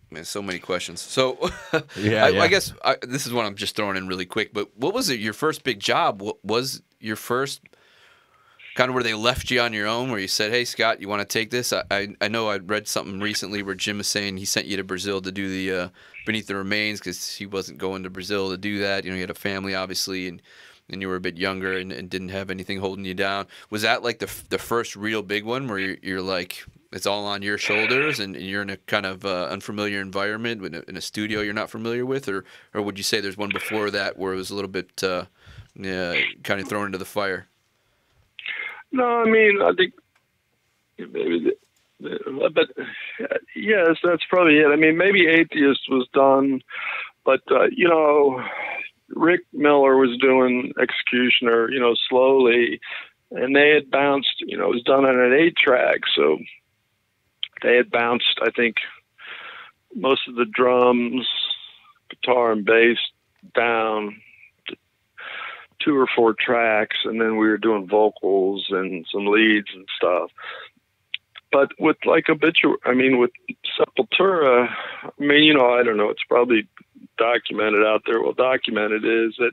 S3: Man, so many questions. So, I guess this is one I'm just throwing in really quick. But what was it? Your first big job? What was your first kind of where they left you on your own, where you said, "Hey, Scott, you want to take this?" I know I read something recently where Jim was saying he sent you to Brazil to do the Beneath the Remains because he wasn't going to Brazil to do that. You know, he had a family, obviously, and you were a bit younger and didn't have anything holding you down. Was that like the first real big one where you're like, it's all on your shoulders and you're in a kind of unfamiliar environment in a studio you're not familiar with, or would you say there's one before that where it was a little bit kind of thrown into the fire?
S2: No, I mean, I think maybe, but yes, that's probably it. I mean, maybe Atheist was done, but you know, Rick Miller was doing Executioner, you know, slowly, and they had bounced, you know, it was done on an 8-track, so they had bounced, I think, most of the drums, guitar, and bass down to 2 or 4 tracks, and then we were doing vocals and some leads and stuff. But with like Obituary, I mean, with Sepultura, I mean, you know, I don't know, it's probably documented out there. Well, documented is that,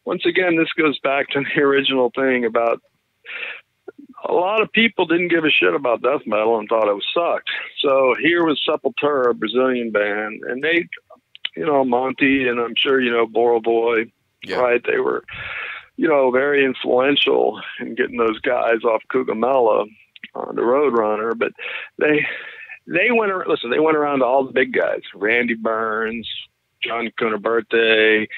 S2: once again, this goes back to the original thing about a lot of people didn't give a shit about death metal and thought it was sucked. So here was Sepultura, a Brazilian band, and they, you know, Monty, and I'm sure, you know, Boro Boy, right? They were, you know, very influential in getting those guys off Cugamella on the Roadrunner, but they went around, listen, they went around to all the big guys, Randy Burns, John Cunaberte,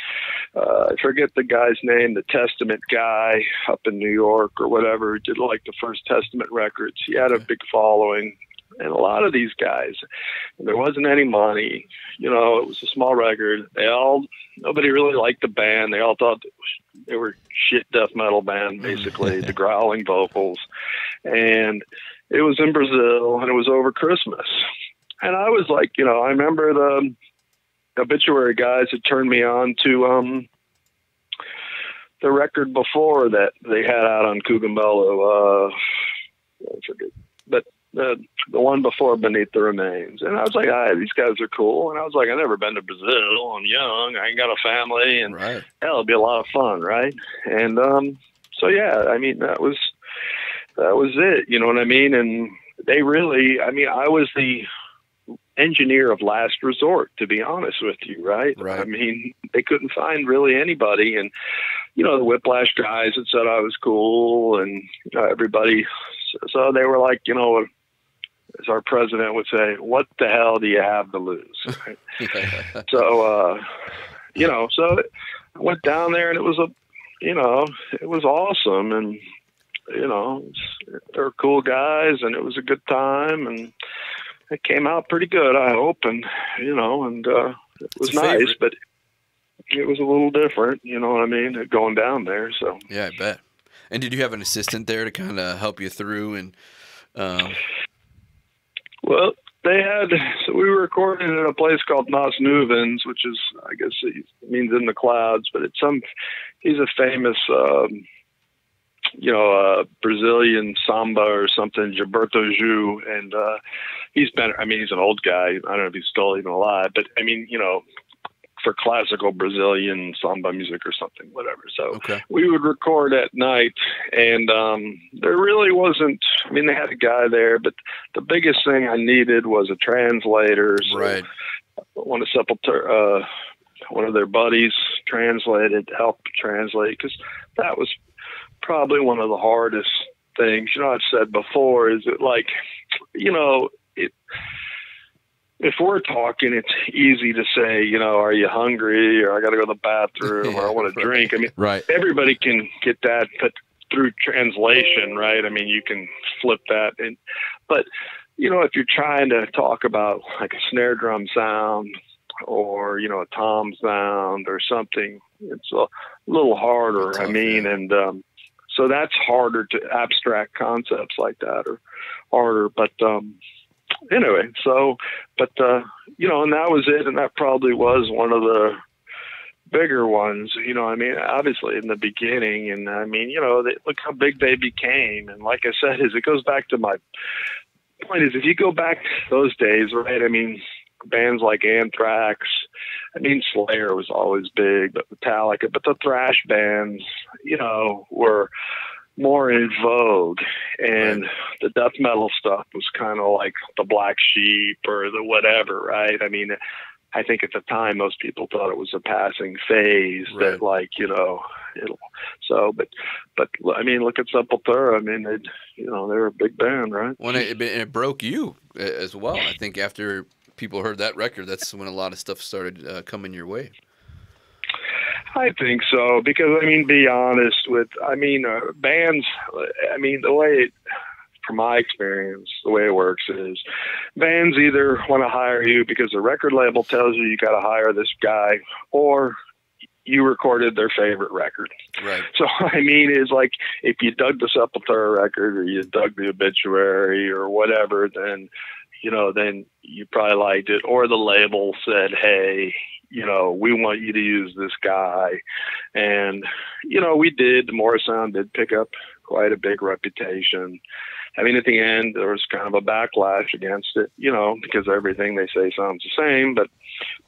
S2: I forget the guy's name, the Testament guy up in New York or whatever, who did like the first Testament records. He had a big following. And a lot of these guys, there wasn't any money, you know, it was a small record. Nobody really liked the band. They all thought they were shit death metal band, basically, the growling vocals. And it was in Brazil, and it was over Christmas. And I was like, you know, I remember the Obituary guys had turned me on to the record before that they had out on Cugamella. I forget, but the one before Beneath the Remains. And I was like, these guys are cool. And I was like, I've never been to Brazil. I'm young. I ain't got a family. And hell, it'll be a lot of fun, right? And so, yeah, I mean, that was it. You know what I mean? And they really, I mean, I was the engineer of last resort, to be honest with you, right? I mean, they couldn't find really anybody. And, you know, the Whiplash guys had said I was cool, and you know, everybody. So they were like, you know, as our president would say, what the hell do you have to lose? Right? So, you know, so I went down there, and it was it was awesome. And, you know, they were cool guys, and it was a good time, and it came out pretty good, I hope. And, you know, and it was nice, but it was a little different, you know what I mean, going down there. So
S3: yeah, I bet. And did you have an assistant there to kind of help you through? And
S2: well, they had. So we were recording in a place called Nas Nuvens, which is, I guess it means in the clouds, but it's he's a famous, you know, Brazilian samba or something, Gilberto Gil, and he's been. I mean, he's an old guy. I don't know if he's still even alive, but I mean, you know, for classical Brazilian samba music or something, whatever. So
S3: Okay.
S2: we would record at night, and there really wasn't, I mean, they had a guy there, but the biggest thing I needed was a translator. So
S3: Right.
S2: one of Sepultura, one of their buddies translated, helped translate, because that was probably one of the hardest things. You know, I've said before, is it like, you know, if we're talking, it's easy to say, you know, are you hungry, or I got to go to the bathroom, or I want to drink. I mean,
S1: Right.
S2: everybody can get that, but through translation, right? I mean, you can flip that. But, you know, if you're trying to talk about like a snare drum sound, or, you know, a tom sound or something, it's a little harder.
S3: Tough,
S2: I mean,
S3: yeah.
S2: and so that's harder to abstract concepts like that, or harder. But anyway, so, but, you know, and that was it. And that probably was one of the bigger ones, you know, I mean, obviously in the beginning. And I mean, you know, look how big they became. And like I said, it goes back to my point is, if you go back to those days, right? I mean, bands like Anthrax, I mean, Slayer was always big, but Metallica, but the thrash bands, you know, were more in vogue, and the death metal stuff was kind of like the Black Sheep or the whatever, right? I mean, I think at the time most people thought it was a passing phase, that, like, you know, so, but I mean, look at Sepultura. I mean, you know, they're a big band, right?
S3: When it broke you as well. I think after people heard that record, that's when a lot of stuff started coming your way.
S2: I think so, because I mean, be honest with, I mean, bands, I mean, the way, from my experience, the way it works is bands either want to hire you because the record label tells you got to hire this guy, or you recorded their favorite record.
S3: Right.
S2: So, I mean, it's like, if you dug the Sepultura record, or you dug the Obituary or whatever, then, you know, then you probably liked it, or the label said, hey, you know, we want you to use this guy. And, you know, we did. The Morrisound did pick up quite a big reputation. I mean, at the end, there was kind of a backlash against it, you know, because everything they say sounds the same. But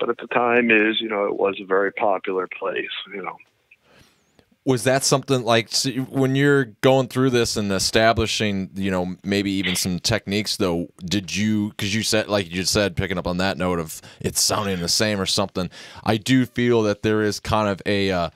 S2: at the time you know, it was a very popular place, you know.
S1: Was that something like, so when you're going through this and establishing, you know, maybe even some techniques, though, did you, because you said, like you said, picking up on that note of it's sounding the same or something, I do feel that there is kind of a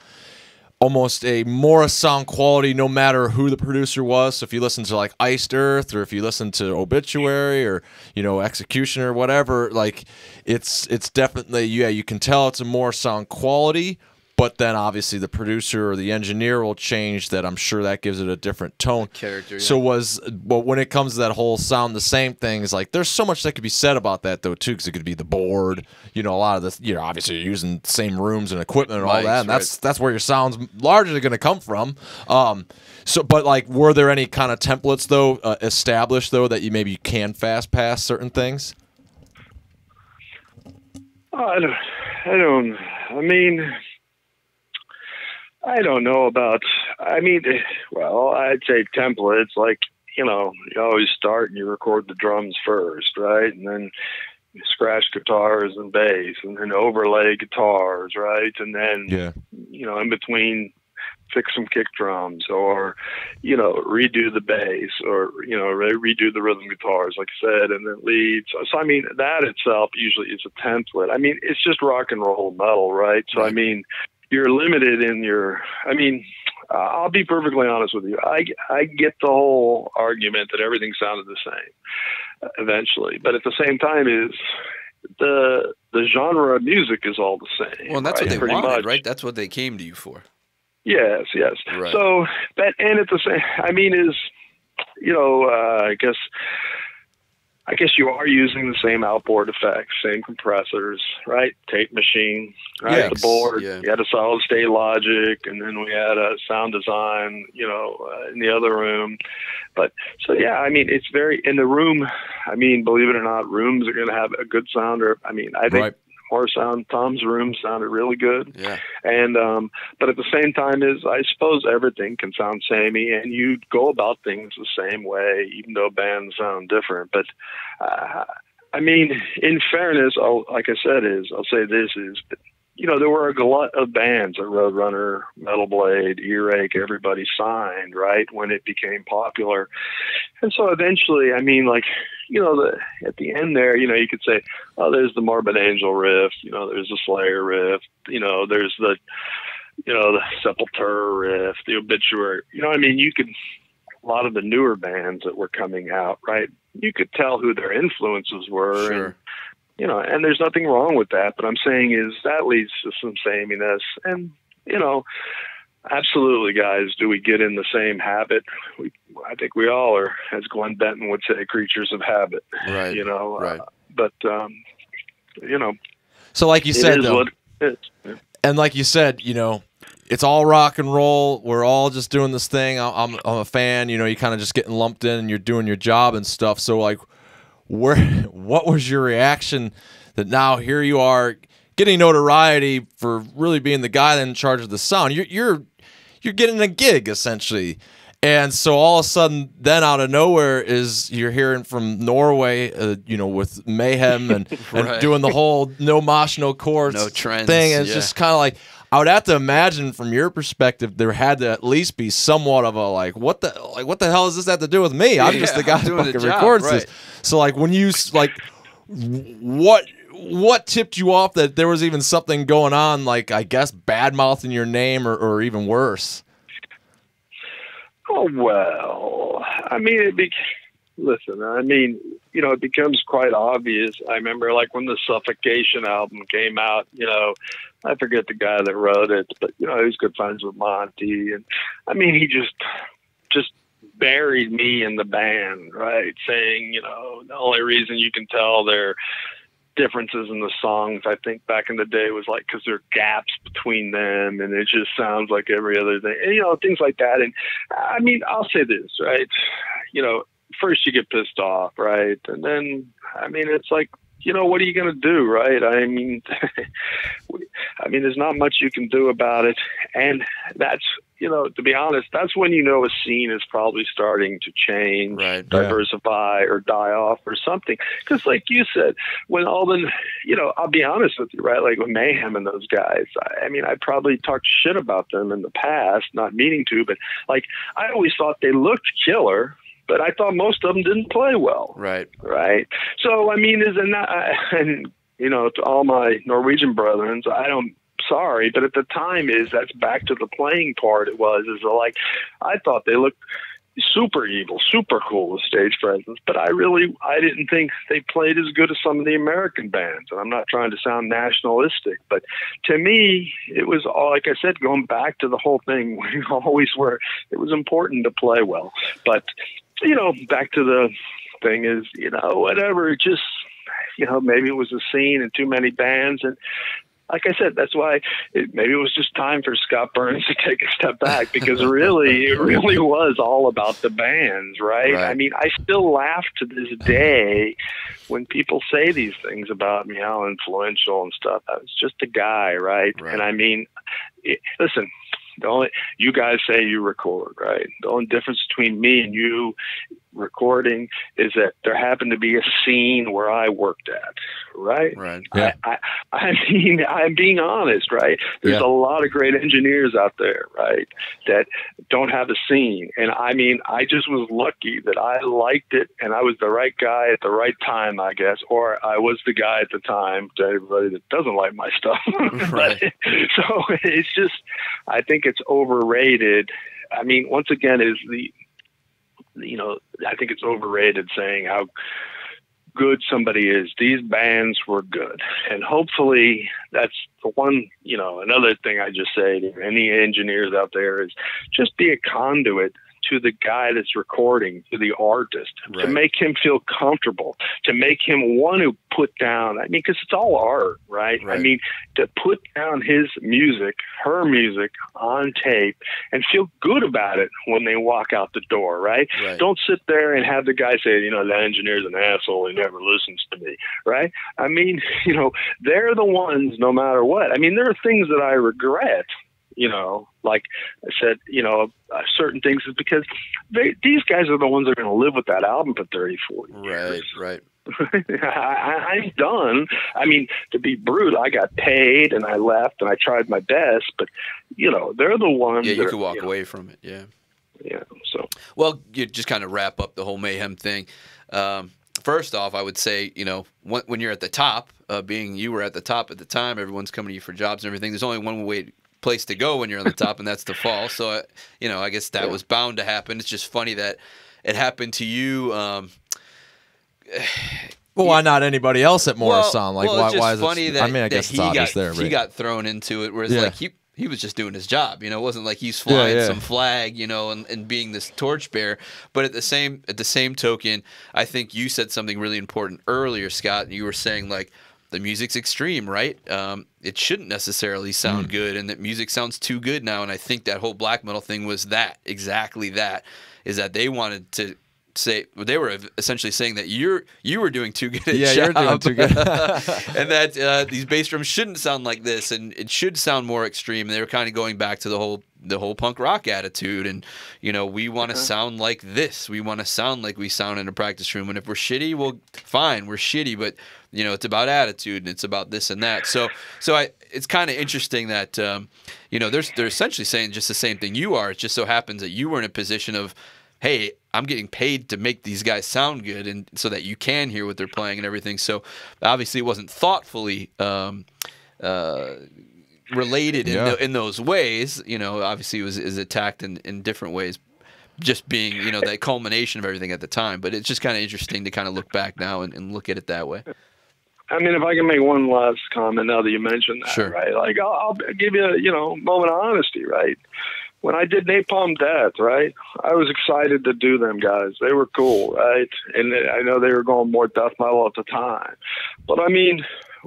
S1: almost a more sound quality no matter who the producer was. So if you listen to like Iced Earth, or if you listen to Obituary, or, you know, Execution or whatever, like it's definitely, yeah, you can tell it's a more sound quality. But then obviously the producer or the engineer will change that. I'm sure that gives it a different tone.
S3: Character, yeah.
S1: So when it comes to that whole sound the same thing, is like there's so much that could be said about that though too, because it could be the board, you know, a lot of this, you know, obviously you're using the same rooms and equipment and all that, and that's where your sound's largely going to come from. So, but like, were there any kind of templates though established though that you can fast pass certain things?
S2: I mean, I don't know about, I mean, well, I'd say templates, like, you know, you always start and you record the drums first, right? And then you scratch guitars and bass, and then overlay guitars, right? And then, you know, in between, fix some kick drums, or, you know, redo the bass, or, you know, redo the rhythm guitars, like I said, and then leads. So, I mean, that itself usually is a template. I mean, it's just rock and roll metal, right? So, I mean, you're limited in your, I mean, I'll be perfectly honest with you. I get the whole argument that everything sounded the same eventually, but at the same time is the genre of music is all the same.
S3: Well, and that's
S2: right?
S3: what they
S2: Pretty
S3: wanted,
S2: much.
S3: right? That's what they came to you for.
S2: Yes.
S3: Right.
S2: So, but, and at the same, I mean, is, you know, I guess you are using the same outboard effects, same compressors, right? Tape machine, right?
S1: Yes,
S2: The board.
S3: yeah.
S2: You had a solid state Logic, and then we had a sound design, you know, in the other room. But so, yeah, I mean, it's very, in the room, I mean, believe it or not, rooms are going to have a good sounder. I mean, I think Morrisound, Tom's room sounded really good.
S3: Yeah.
S2: And, but at the same time is, I suppose everything can sound samey, and you go about things the same way, even though bands sound different. But, I mean, in fairness, like I said, I'll say this is, you know, there were a glut of bands at Roadrunner, Metal Blade, Earache, everybody signed, right, when it became popular. And so eventually, I mean, like, you know, at the end there, you know, you could say, oh, there's the Morbid Angel riff, you know, there's the Slayer riff, you know, there's the, you know, the Sepultura riff, the Obituary, you know, I mean, you could, a lot of the newer bands that were coming out, right, you could tell who their influences were.
S3: Sure.
S2: And, you know, and there's nothing wrong with that, but I'm saying is that leads to some sameness. And, you know, absolutely, guys, do we get in the same habit? I think we all are, as Glen Benton would say, creatures of habit.
S3: Right.
S2: You know,
S3: right.
S2: But, you know.
S1: So like you said, though,
S2: what it is.
S1: and like you said, you know, it's all rock and roll. We're all just doing this thing. I'm a fan. You know, you're kind of just getting lumped in and you're doing your job and stuff. So, like, what was your reaction that now here you are getting notoriety for really being the guy in charge of the sound? You're getting a gig essentially, and so all of a sudden, then out of nowhere you're hearing from Norway, you know, with Mayhem and,
S3: Right.
S1: and doing the whole no mosh, no chords
S3: No trends,
S1: thing. And it's
S3: yeah.
S1: just kind of like, I would have to imagine from your perspective, there had to at least be somewhat of a like, what the hell does this have to do with me? I'm just
S3: Yeah,
S1: the guy
S3: I'm
S1: who
S3: doing the
S1: fucking
S3: job,
S1: records
S3: right.
S1: this. So like when you like, what tipped you off that there was even something going on? Like, I guess bad mouthing your name or even worse.
S2: Oh, well, I mean, listen, I mean, you know, it becomes quite obvious. I remember, like, when the Suffocation album came out, you know, I forget the guy that wrote it, but, you know, he was good friends with Monty. And, I mean, he just buried me in the band, right, saying, you know, the only reason you can tell their differences in the songs, I think back in the day, was like because there are gaps between them and it just sounds like every other thing, and, you know, things like that. And I mean, I'll say this, right, you know, first you get pissed off, right, and then I mean, it's like, you know, what are you going to do, right? I mean, there's not much you can do about it. And that's, you know, to be honest, that's when you know a scene is probably starting to change,
S3: Right.
S2: diversify, or die off or something. Because like you said, when all the, you know, I'll be honest with you, right? Like with Mayhem and those guys, I mean, I probably talked shit about them in the past, not meaning to, but like, I always thought they looked killer, but I thought most of them didn't play well.
S3: Right.
S2: Right. So, I mean, and, you know, to all my Norwegian brethren, sorry, but at the time that's back to the playing part. Is like, I thought they looked super evil, super cool with stage presence, but I didn't think they played as good as some of the American bands. And I'm not trying to sound nationalistic, but to me, it was all, like I said, going back to the whole thing, we always were, it was important to play well. But, you know, back to the thing is, you know, whatever, just, you know, maybe it was a scene and too many bands. And like I said, that's why maybe it was just time for Scott Burns to take a step back, because it really was all about the bands, right? I mean, I still laugh to this day when people say these things about me, how influential and stuff. I was just a guy, right? And I mean, listen, you guys say you record, right? The only difference between me and you recording is that there happened to be a scene where I worked at, right? Right. Yeah. I mean, I'm being honest, right? There's a lot of great engineers out there, right, that don't have a scene. And I mean, I just was lucky that I liked it and I was the right guy at the right time, I guess, or I was the guy at the time to everybody that doesn't like my stuff. Right. So it's just, I think it's overrated. I mean, once again, I think it's overrated saying how good somebody is. These bands were good. And hopefully that's the one, you know, another thing I just say to any engineers out there is just be a conduit to the guy that's recording, to the artist, to make him feel comfortable, to make him want to put down, I mean, because it's all art, right? I mean, to put down his music, her music on tape and feel good about it when they walk out the door, right? Don't sit there and have the guy say, you know, the engineer's an asshole, he never listens to me, right? I mean, you know, they're the ones no matter what. I mean, there are things that I regret, you know, like I said, you know, certain things is because these guys are the ones that are going to live with that album for 30, 40 years. Right. I'm done. I mean, to be brutal, I got paid and I left and I tried my best, but you know, they're the ones.
S3: Yeah, you
S2: that,
S3: could walk away from it. Yeah.
S2: Yeah. So.
S3: Well, you just kind of wrap up the whole mayhem thing. First off, I would say, you know, when you're at the top, being you were at the top at the time, everyone's coming to you for jobs and everything. There's only one place to go when you're on the top, and that's to fall. So, you know, I guess that was bound to happen. It's just funny that it happened to you.
S1: Well, why not anybody else at Morrisound? Like,
S3: well, it's
S1: why is
S3: funny
S1: it?
S3: that,
S1: I mean, I guess it's obvious there.
S3: He got thrown into it, whereas like he was just doing his job. You know, it wasn't like he's flying some flag, you know, and being this torchbearer. But at the same token, I think you said something really important earlier, Scott. You were saying like the music's extreme, right? It shouldn't necessarily sound good, and that music sounds too good now. And I think that whole black metal thing was exactly that, is that they wanted to say, they were essentially saying that you were doing too good a job.
S1: You're doing too good.
S3: And that these bass drums shouldn't sound like this, and it should sound more extreme. And they were kind of going back to the whole punk rock attitude, and you know, we want to sound like this. We want to sound like we sound in a practice room, and if we're shitty, well, fine, we're shitty, but you know, it's about attitude and it's about this and that. So it's kind of interesting that you know, they're essentially saying just the same thing you are. It just so happens that you were in a position of, hey, I'm getting paid to make these guys sound good, and so that you can hear what they're playing and everything. So obviously it wasn't thoughtfully related in those ways. You know, obviously it was attacked in different ways, just being, you know, that culmination of everything at the time. But it's just kind of interesting to kind of look back now and look at it that way.
S2: I mean, if I can make one last comment now that you mentioned that,
S3: sure.
S2: Right? Like, I'll give you a, moment of honesty, right? When I did Napalm Death, right, I was excited to do them guys. They were cool, right? And I know they were going more death metal at the time. But, I mean,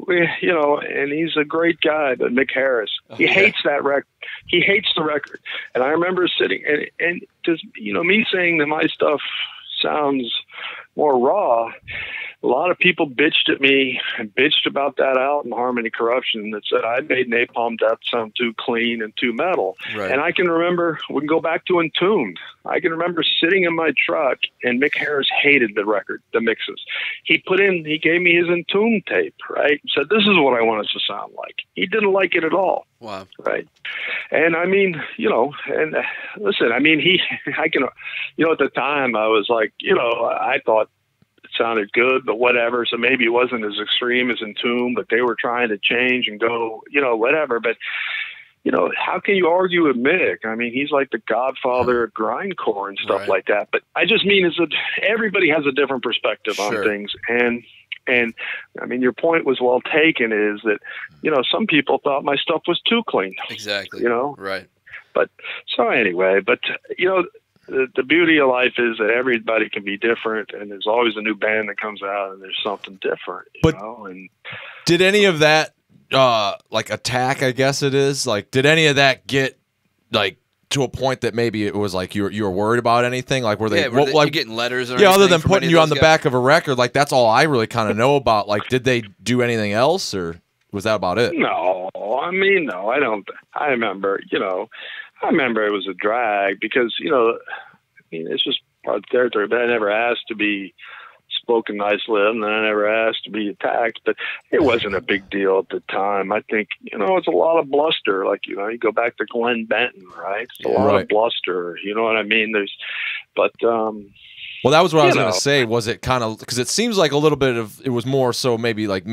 S2: and he's a great guy, but Mick Harris, he hates that record. He hates the record. And I remember sitting, and just, me saying that my stuff sounds more raw, a lot of people bitched at me and bitched about that album, Harmony Corruption, that said I made Napalm Death sound too clean and too metal. Right. And I can remember, we can go back to Entombed. I can remember sitting in my truck, and Mick Harris hated the record, the mixes. He gave me his Entombed tape, right? Said, this is what I want us to sound like. He didn't like it at all.
S3: Wow.
S2: Right. And I mean, and listen, I mean, at the time I was like, I thought it sounded good, but whatever. So maybe it wasn't as extreme as Entombed, but they were trying to change and go, whatever. But, how can you argue with Mick? I mean, he's like the godfather of grindcore and stuff like that. But I just mean everybody has a different perspective on things. And I mean, your point was well taken, is that, some people thought my stuff was too clean.
S3: Exactly. Right.
S2: But so anyway, the beauty of life is that everybody can be different, and there's always a new band that comes out and there's something different, And
S1: did any of that, like attack, I guess it is, like, did any of that get like to a point that maybe it was like you were worried about anything? Like, were they,
S3: like, you getting letters or anything
S1: other than
S3: from
S1: putting you on the back of a record? Like, that's all I really kind of know about. Like, did they do anything else, or was that about it?
S2: No, I mean, no, I don't. I remember, it was a drag because, I mean, it's just part of the territory, but I never asked to be spoken nicely, and I never asked to be attacked, but it wasn't a big deal at the time. I think, it's a lot of bluster. Like, you go back to Glen Benton, right? It's a lot of bluster. You know what I mean?
S1: Well, that was what I was going to say. Was it kind of, because it seems like a little bit of, it was more so maybe like,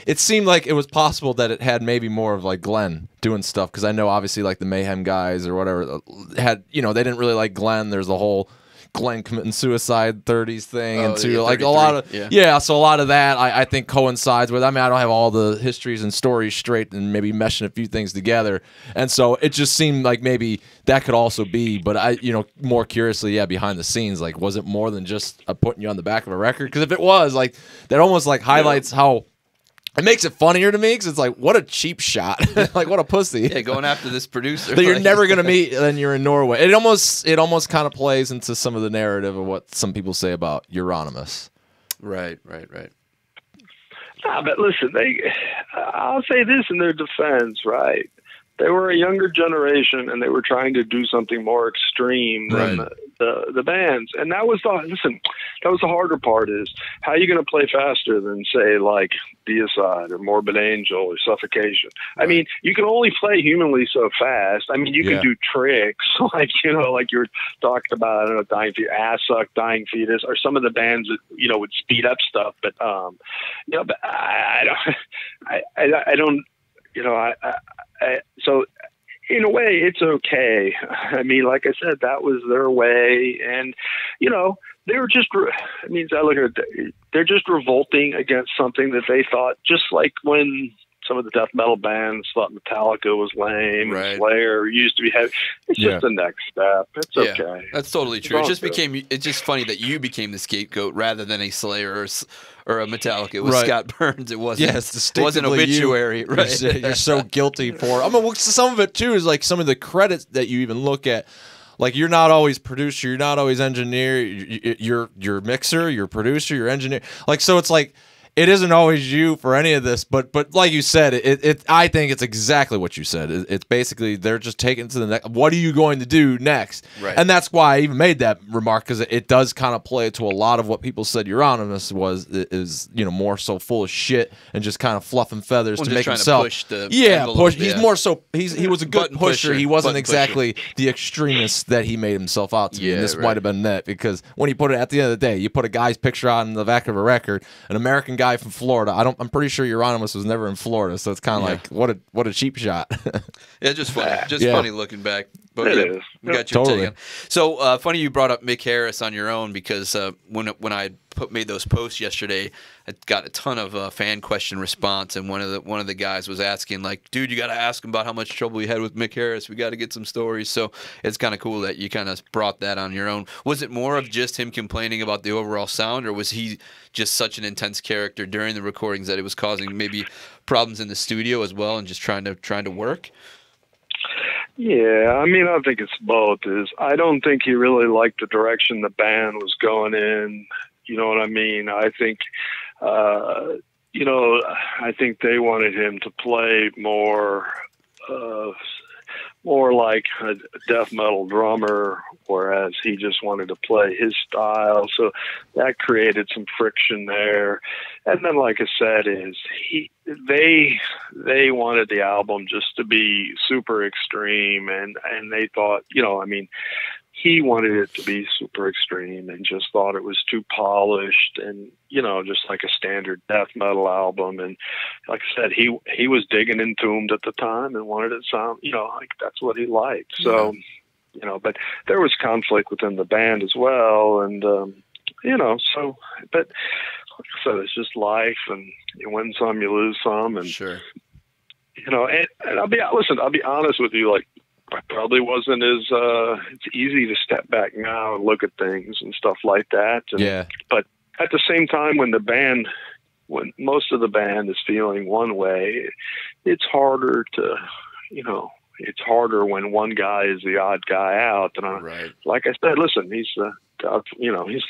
S1: it seemed like it was possible that it had maybe more of like Glen doing stuff, because I know obviously like the Mayhem guys or whatever had, they didn't really like Glen. There's the whole Glen committing suicide 30s thing, and too, like a lot of so a lot of that I think coincides with, I mean, I don't have all the histories and stories straight, and maybe meshing a few things together, and so it just seemed like maybe that could also be. But I, more curiously, behind the scenes, like, was it more than just putting you on the back of a record? Because if it was, like, that almost like highlights how it makes it funnier to me, because it's like, what a cheap shot. Like, what a pussy.
S3: Yeah, going after this producer
S1: that you're never going to meet, and you're in Norway. It almost kind of plays into some of the narrative of what some people say about Euronymous.
S3: Right.
S2: But listen, I'll say this in their defense, right? they were a younger generation, and they were trying to do something more extreme than the bands. And that was the harder part, is how are you going to play faster than, say, like Deicide or Morbid Angel or Suffocation? Right. I mean, you can only play humanly so fast. I mean, you can do tricks like, you know, like you're talking about, I don't know, Dying Fetus, Ass Suck, Dying Fetus, or some of the bands that, you know, would speed up stuff. But, you know, but I don't, you know, so in a way it's okay. I mean, like I said, that was their way. And, you know, they were just, I mean, I look at it, they're just revolting against something that they thought, just like when some of the death metal bands thought Metallica was lame, and Slayer used to be heavy. It's just the next step. It's okay.
S3: That's totally true. It's just funny that you became the scapegoat rather than a Slayer or a Metallica. It was Scott Burns. It wasn't. It wasn't Obituary. Right.
S1: You're so guilty for. I mean, some of it too is like some of the credits that you even look at. Like, you're not always producer, you're not always engineer, you're mixer, you're producer, you're engineer. Like, so it's like, it isn't always you for any of this, but like you said, I think it's exactly what you said. It's basically they're just taking it to the next. What are you going to do next?
S3: Right.
S1: And that's why I even made that remark, because it does kind of play to a lot of what people said Euronymous is, you know, more so full of shit and just kind of fluffing feathers to make himself.
S3: Push the envelope,
S1: push. He's more so he was a good pusher. He wasn't exactly the extremist that he made himself out to be. And this might have been that, because when you put it at the end of the day, you put a guy's picture on the back of a record, an American guy from Florida. I'm pretty sure Euronymous was never in Florida, so it's kind of like what a cheap shot.
S3: Yeah, just funny, funny looking back. But we got your take on. So funny you brought up Mick Harris on your own, because when I made those posts yesterday, I got a ton of fan question response, and one of the guys was asking, like, dude, you got to ask him about how much trouble you had with Mick Harris. We got to get some stories. So it's kind of cool that you kind of brought that on your own. Was it more of just him complaining about the overall sound, or was he just such an intense character during the recordings that it was causing maybe problems in the studio as well, and just trying to work?
S2: Yeah, I mean, I think it's both. I don't think he really liked the direction the band was going in. You know what I mean? I think, you know, I think they wanted him to play more like a death metal drummer, whereas he just wanted to play his style. So that created some friction there. And then, like I said, they wanted the album just to be super extreme, and they thought, you know, I mean, he wanted it to be super extreme and just thought it was too polished and, you know, just like a standard death metal album. And like I said, he was digging Entombed at the time and wanted it to sound, you know, like that's what he liked. So, you know, but there was conflict within the band as well. And, you know, so, but like I said, it's just life, and you win some, you lose some. And, you know, and I'll be honest with you, like, I probably wasn't as it's easy to step back now and look at things and stuff like that. And, but at the same time, when most of the band is feeling one way, it's harder to, you know, it's harder when one guy is the odd guy out. And like I said, listen, he's the God, you know, he's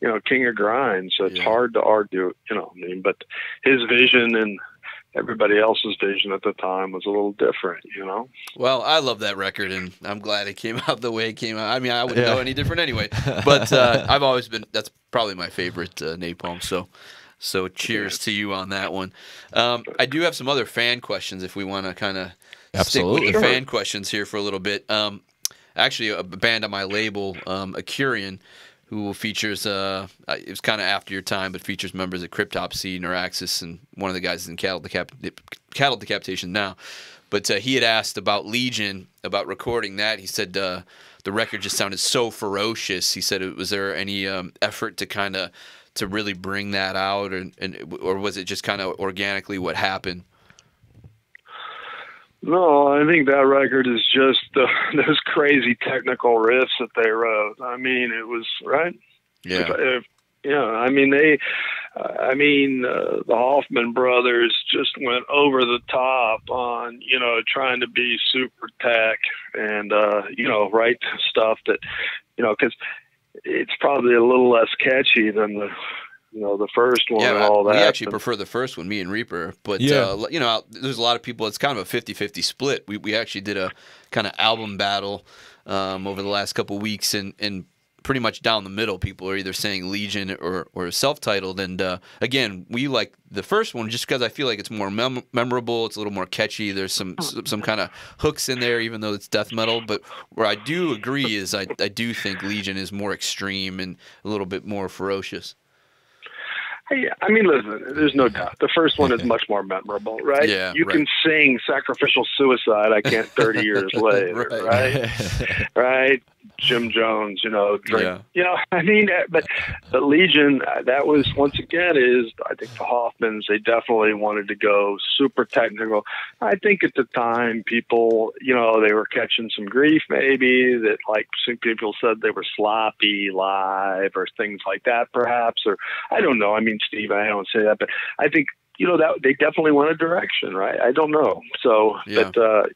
S2: you know, king of grind. So it's hard to argue, you know, I mean, but his vision and everybody else's vision at the time was a little different, you know?
S3: Well, I love that record, and I'm glad it came out the way it came out. I mean, I wouldn't know any different anyway, but I've always been, that's probably my favorite Napalm, so cheers to you on that one. I do have some other fan questions if we want to kind of stick with the fan questions here for a little bit. Actually, a band on my label, Acurian, who features, it was kind of after your time, but features members of Cryptopsy, Neuraxis, and one of the guys is in Cattle Decapitation now. But he had asked about Legion, about recording that. He said the record just sounded so ferocious. He said, was there any effort to kind of to really bring that out, or was it just kind of organically what happened?
S2: No, I think that record is just those crazy technical riffs that they wrote. I mean, it was I mean, the Hoffman brothers just went over the top on, you know, trying to be super tech and, you know, write stuff that, you know, because it's probably a little less catchy than the first one and all that.
S3: We actually prefer the first one, me and Reaper. But, there's a lot of people, it's kind of a 50-50 split. We actually did a kind of album battle over the last couple weeks, and pretty much down the middle, people are either saying Legion or self-titled. And again, we like the first one just because I feel like it's more memorable. It's a little more catchy. There's some kind of hooks in there, even though it's death metal. But where I do agree is I do think Legion is more extreme and a little bit more ferocious.
S2: Yeah, I mean, listen, there's no doubt. The first one is much more memorable, right?
S3: Yeah,
S2: you can sing Sacrificial Suicide, I Can't 30 years later, right? Jim Jones, drink.
S3: Yeah.
S2: I mean, but the Legion, that was, once again, I think the Hoffmans, they definitely wanted to go super technical. I think at the time, people, they were catching some grief maybe, that like some people said they were sloppy live or things like that perhaps, or I don't know. I mean, Steve, I don't say that, but I think, that they definitely went a direction, right? I don't know. So,
S3: yeah.
S2: But,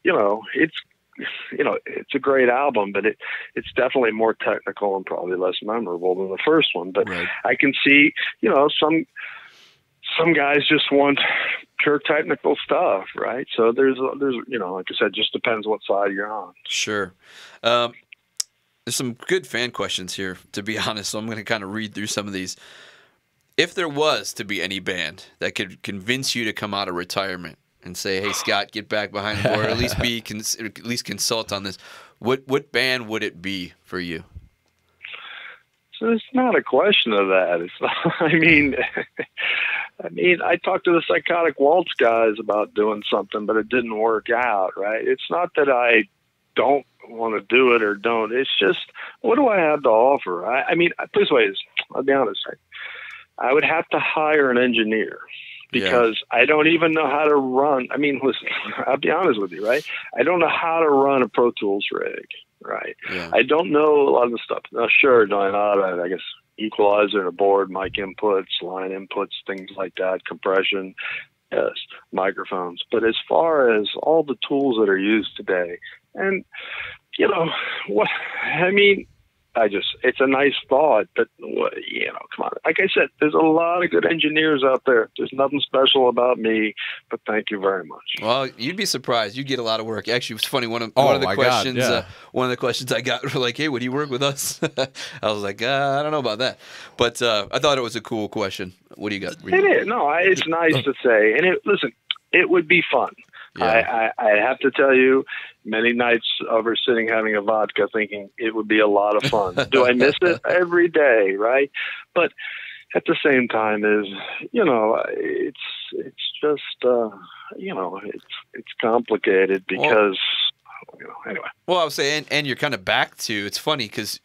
S2: it's a great album, but it's definitely more technical and probably less memorable than the first one. But I can see, some guys just want pure technical stuff, right? So there's like I said, just depends what side you're on.
S3: Sure. There's some good fan questions here, to be honest. So I'm going to kind of read through some of these. If there was to be any band that could convince you to come out of retirement and say, "Hey, Scott, get back behind the board," or at least consult on this, what band would it be for you?
S2: So it's not a question of that. It's not, I mean, I talked to the Psychotic Waltz guys about doing something, but it didn't work out, right? It's not that I don't want to do it or don't. It's just, what do I have to offer? I mean, this way is, I'll be honest, I would have to hire an engineer. Because I don't even know how to run. I mean, listen, I'll be honest with you, right? I don't know how to run a Pro Tools rig, right?
S3: Yeah.
S2: I don't know a lot of the stuff. Now, sure, do I know, I guess, equalizer and a board, mic inputs, line inputs, things like that, compression, yes, microphones. But as far as all the tools that are used today, and, it's a nice thought, but, come on. Like I said, there's a lot of good engineers out there. There's nothing special about me, but thank you very much.
S3: Well, you'd be surprised. You get a lot of work. Actually, it was funny. One of the questions I got were like, "Hey, would you work with us?" I was like, I don't know about that. But I thought it was a cool question. What do you got?
S2: It is. No, it's nice to say. And listen, it would be fun. Yeah. I have to tell you, many nights over sitting having a vodka thinking it would be a lot of fun. Do I miss it? Every day, right? But at the same time it's just, it's complicated because, anyway.
S3: Well, I would say, and you're kind of back to, it's funny because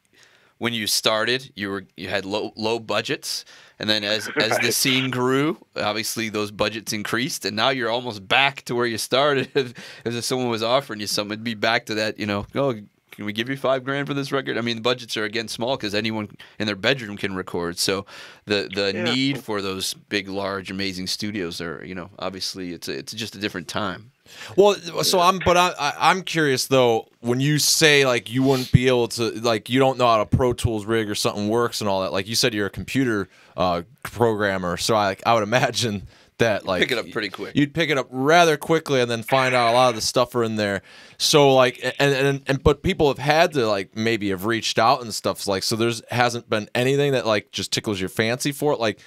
S3: when you started, you had low budgets, and then as the scene grew, obviously those budgets increased, and now you're almost back to where you started. If someone was offering you something, it'd be back to that. Oh, can we give you $5,000 for this record? I mean, the budgets are again small because anyone in their bedroom can record. So the need for those big, large, amazing studios are, obviously it's just a different time.
S1: Well, so I'm curious though, when you say like you wouldn't be able to, like you don't know how a Pro Tools rig or something works and all that, like you said you're a computer programmer, so I would imagine that like
S3: pick it up pretty quick.
S1: You'd pick it up rather quickly and then find out a lot of the stuff are in there. So like but people have had to like maybe have reached out and stuff, like, so hasn't been anything that like just tickles your fancy for it. Like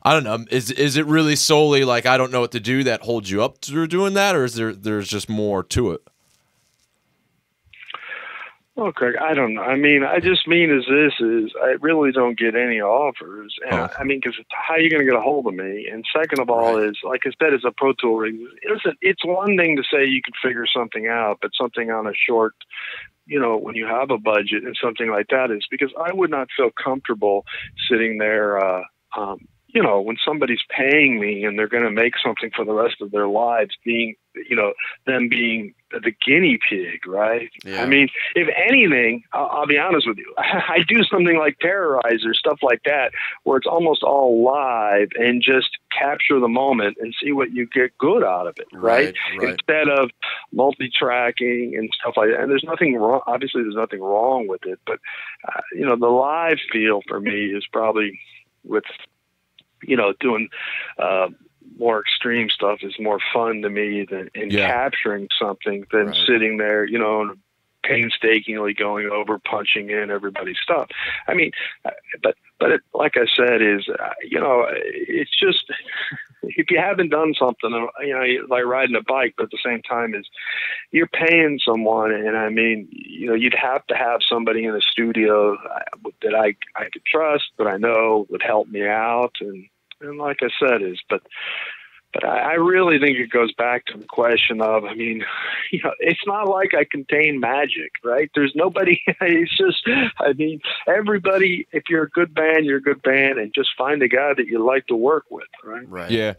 S1: I don't know. Is it really solely like I don't know what to do that holds you up through doing that, or is there's just more to it?
S2: Well, Craig, I don't know. I mean, I just mean I really don't get any offers, and I mean, because how are you going to get a hold of me? And second of all, is like I said, it's a Pro Tool rig. It's one thing to say you can figure something out, but something on a short, when you have a budget and something like that is because I would not feel comfortable sitting there. When somebody's paying me and they're going to make something for the rest of their lives, being, them being the guinea pig, right?
S3: Yeah.
S2: I mean, if anything, I'll be honest with you, I do something like Terrorizer, stuff like that, where it's almost all live and just capture the moment and see what you get good out of it, right? Instead of multi-tracking and stuff like that. And there's nothing wrong. Obviously, there's nothing wrong with it, but, the live feel for me is probably with doing more extreme stuff is more fun to me than capturing something than sitting there, and painstakingly going over, punching in everybody's stuff. I mean, but like I said, it's just, if you haven't done something, like riding a bike, but at the same time is you're paying someone. And I mean, you'd have to have somebody in the studio that I could trust, that I know would help me out. And like I said but I really think it goes back to the question of, I mean, it's not like I contain magic, right? There's nobody, it's just, I mean, everybody, if you're a good band, you're a good band, and just find a guy that you like to work with, right?
S3: Right.
S1: Yeah.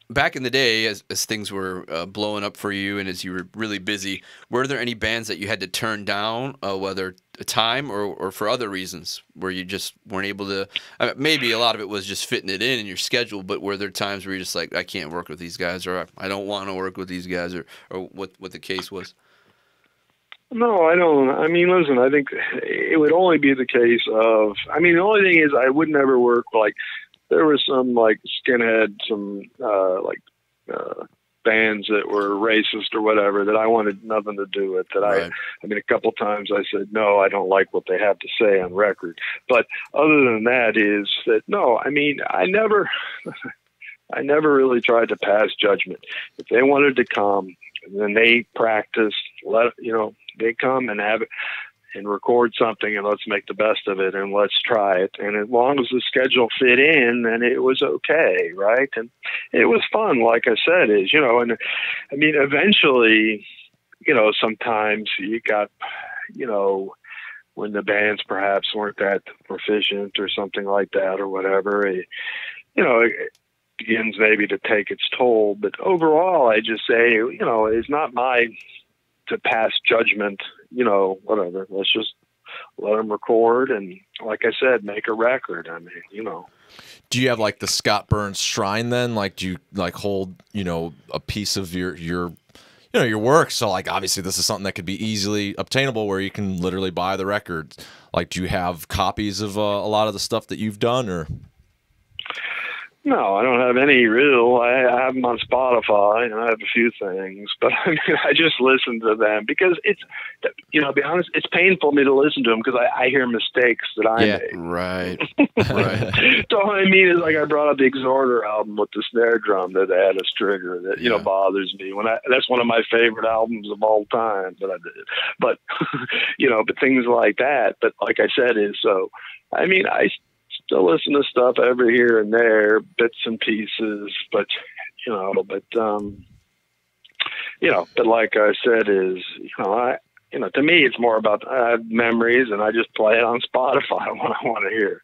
S3: Back in the day, as things were blowing up for you and as you were really busy, were there any bands that you had to turn down, whether time or for other reasons, where you just weren't able to? Maybe a lot of it was just fitting it in your schedule, but were there times where you're just like, I can't work with these guys, or I don't want to work with these guys, or what the case was?
S2: No, I don't. I mean, listen, I think it would only be the case of, I mean, the only thing is I would never work like, there was some like skinhead, some bands that were racist or whatever that I wanted nothing to do with. That I mean, a couple times I said, no, I don't like what they have to say on record. But other than that, is that no, I mean, I never really tried to pass judgment. If they wanted to come, and then they practice, they come and have it and record something, and let's make the best of it, and let's try it. And as long as the schedule fit in, then it was okay, right? And it was fun, like I said, and I mean, eventually, sometimes you got, when the bands perhaps weren't that proficient or something like that or whatever, it begins maybe to take its toll. But overall, I just say, it's not to pass judgment, whatever. Let's just let them record and, like I said, make a record. I mean,
S1: Do you have like the Scott Burns shrine then? Like, do you like hold, a piece of your work? So like, obviously this is something that could be easily obtainable where you can literally buy the records. Like, do you have copies of a lot of the stuff that you've done, or?
S2: No, I don't have any real. I have them on Spotify, and I have a few things, but I mean, I just listen to them because it's, to be honest, it's painful for me to listen to them because I hear mistakes that I make.
S3: Right.
S2: So what I mean is, like, I brought up the Exhorter album with the snare drum that had a trigger that bothers me. That's one of my favorite albums of all time that I did. But but things like that. But like I said, I mean, I still listen to stuff every here and there, bits and pieces, but like I said, to me, it's more about memories, and I just play it on Spotify when I want to hear.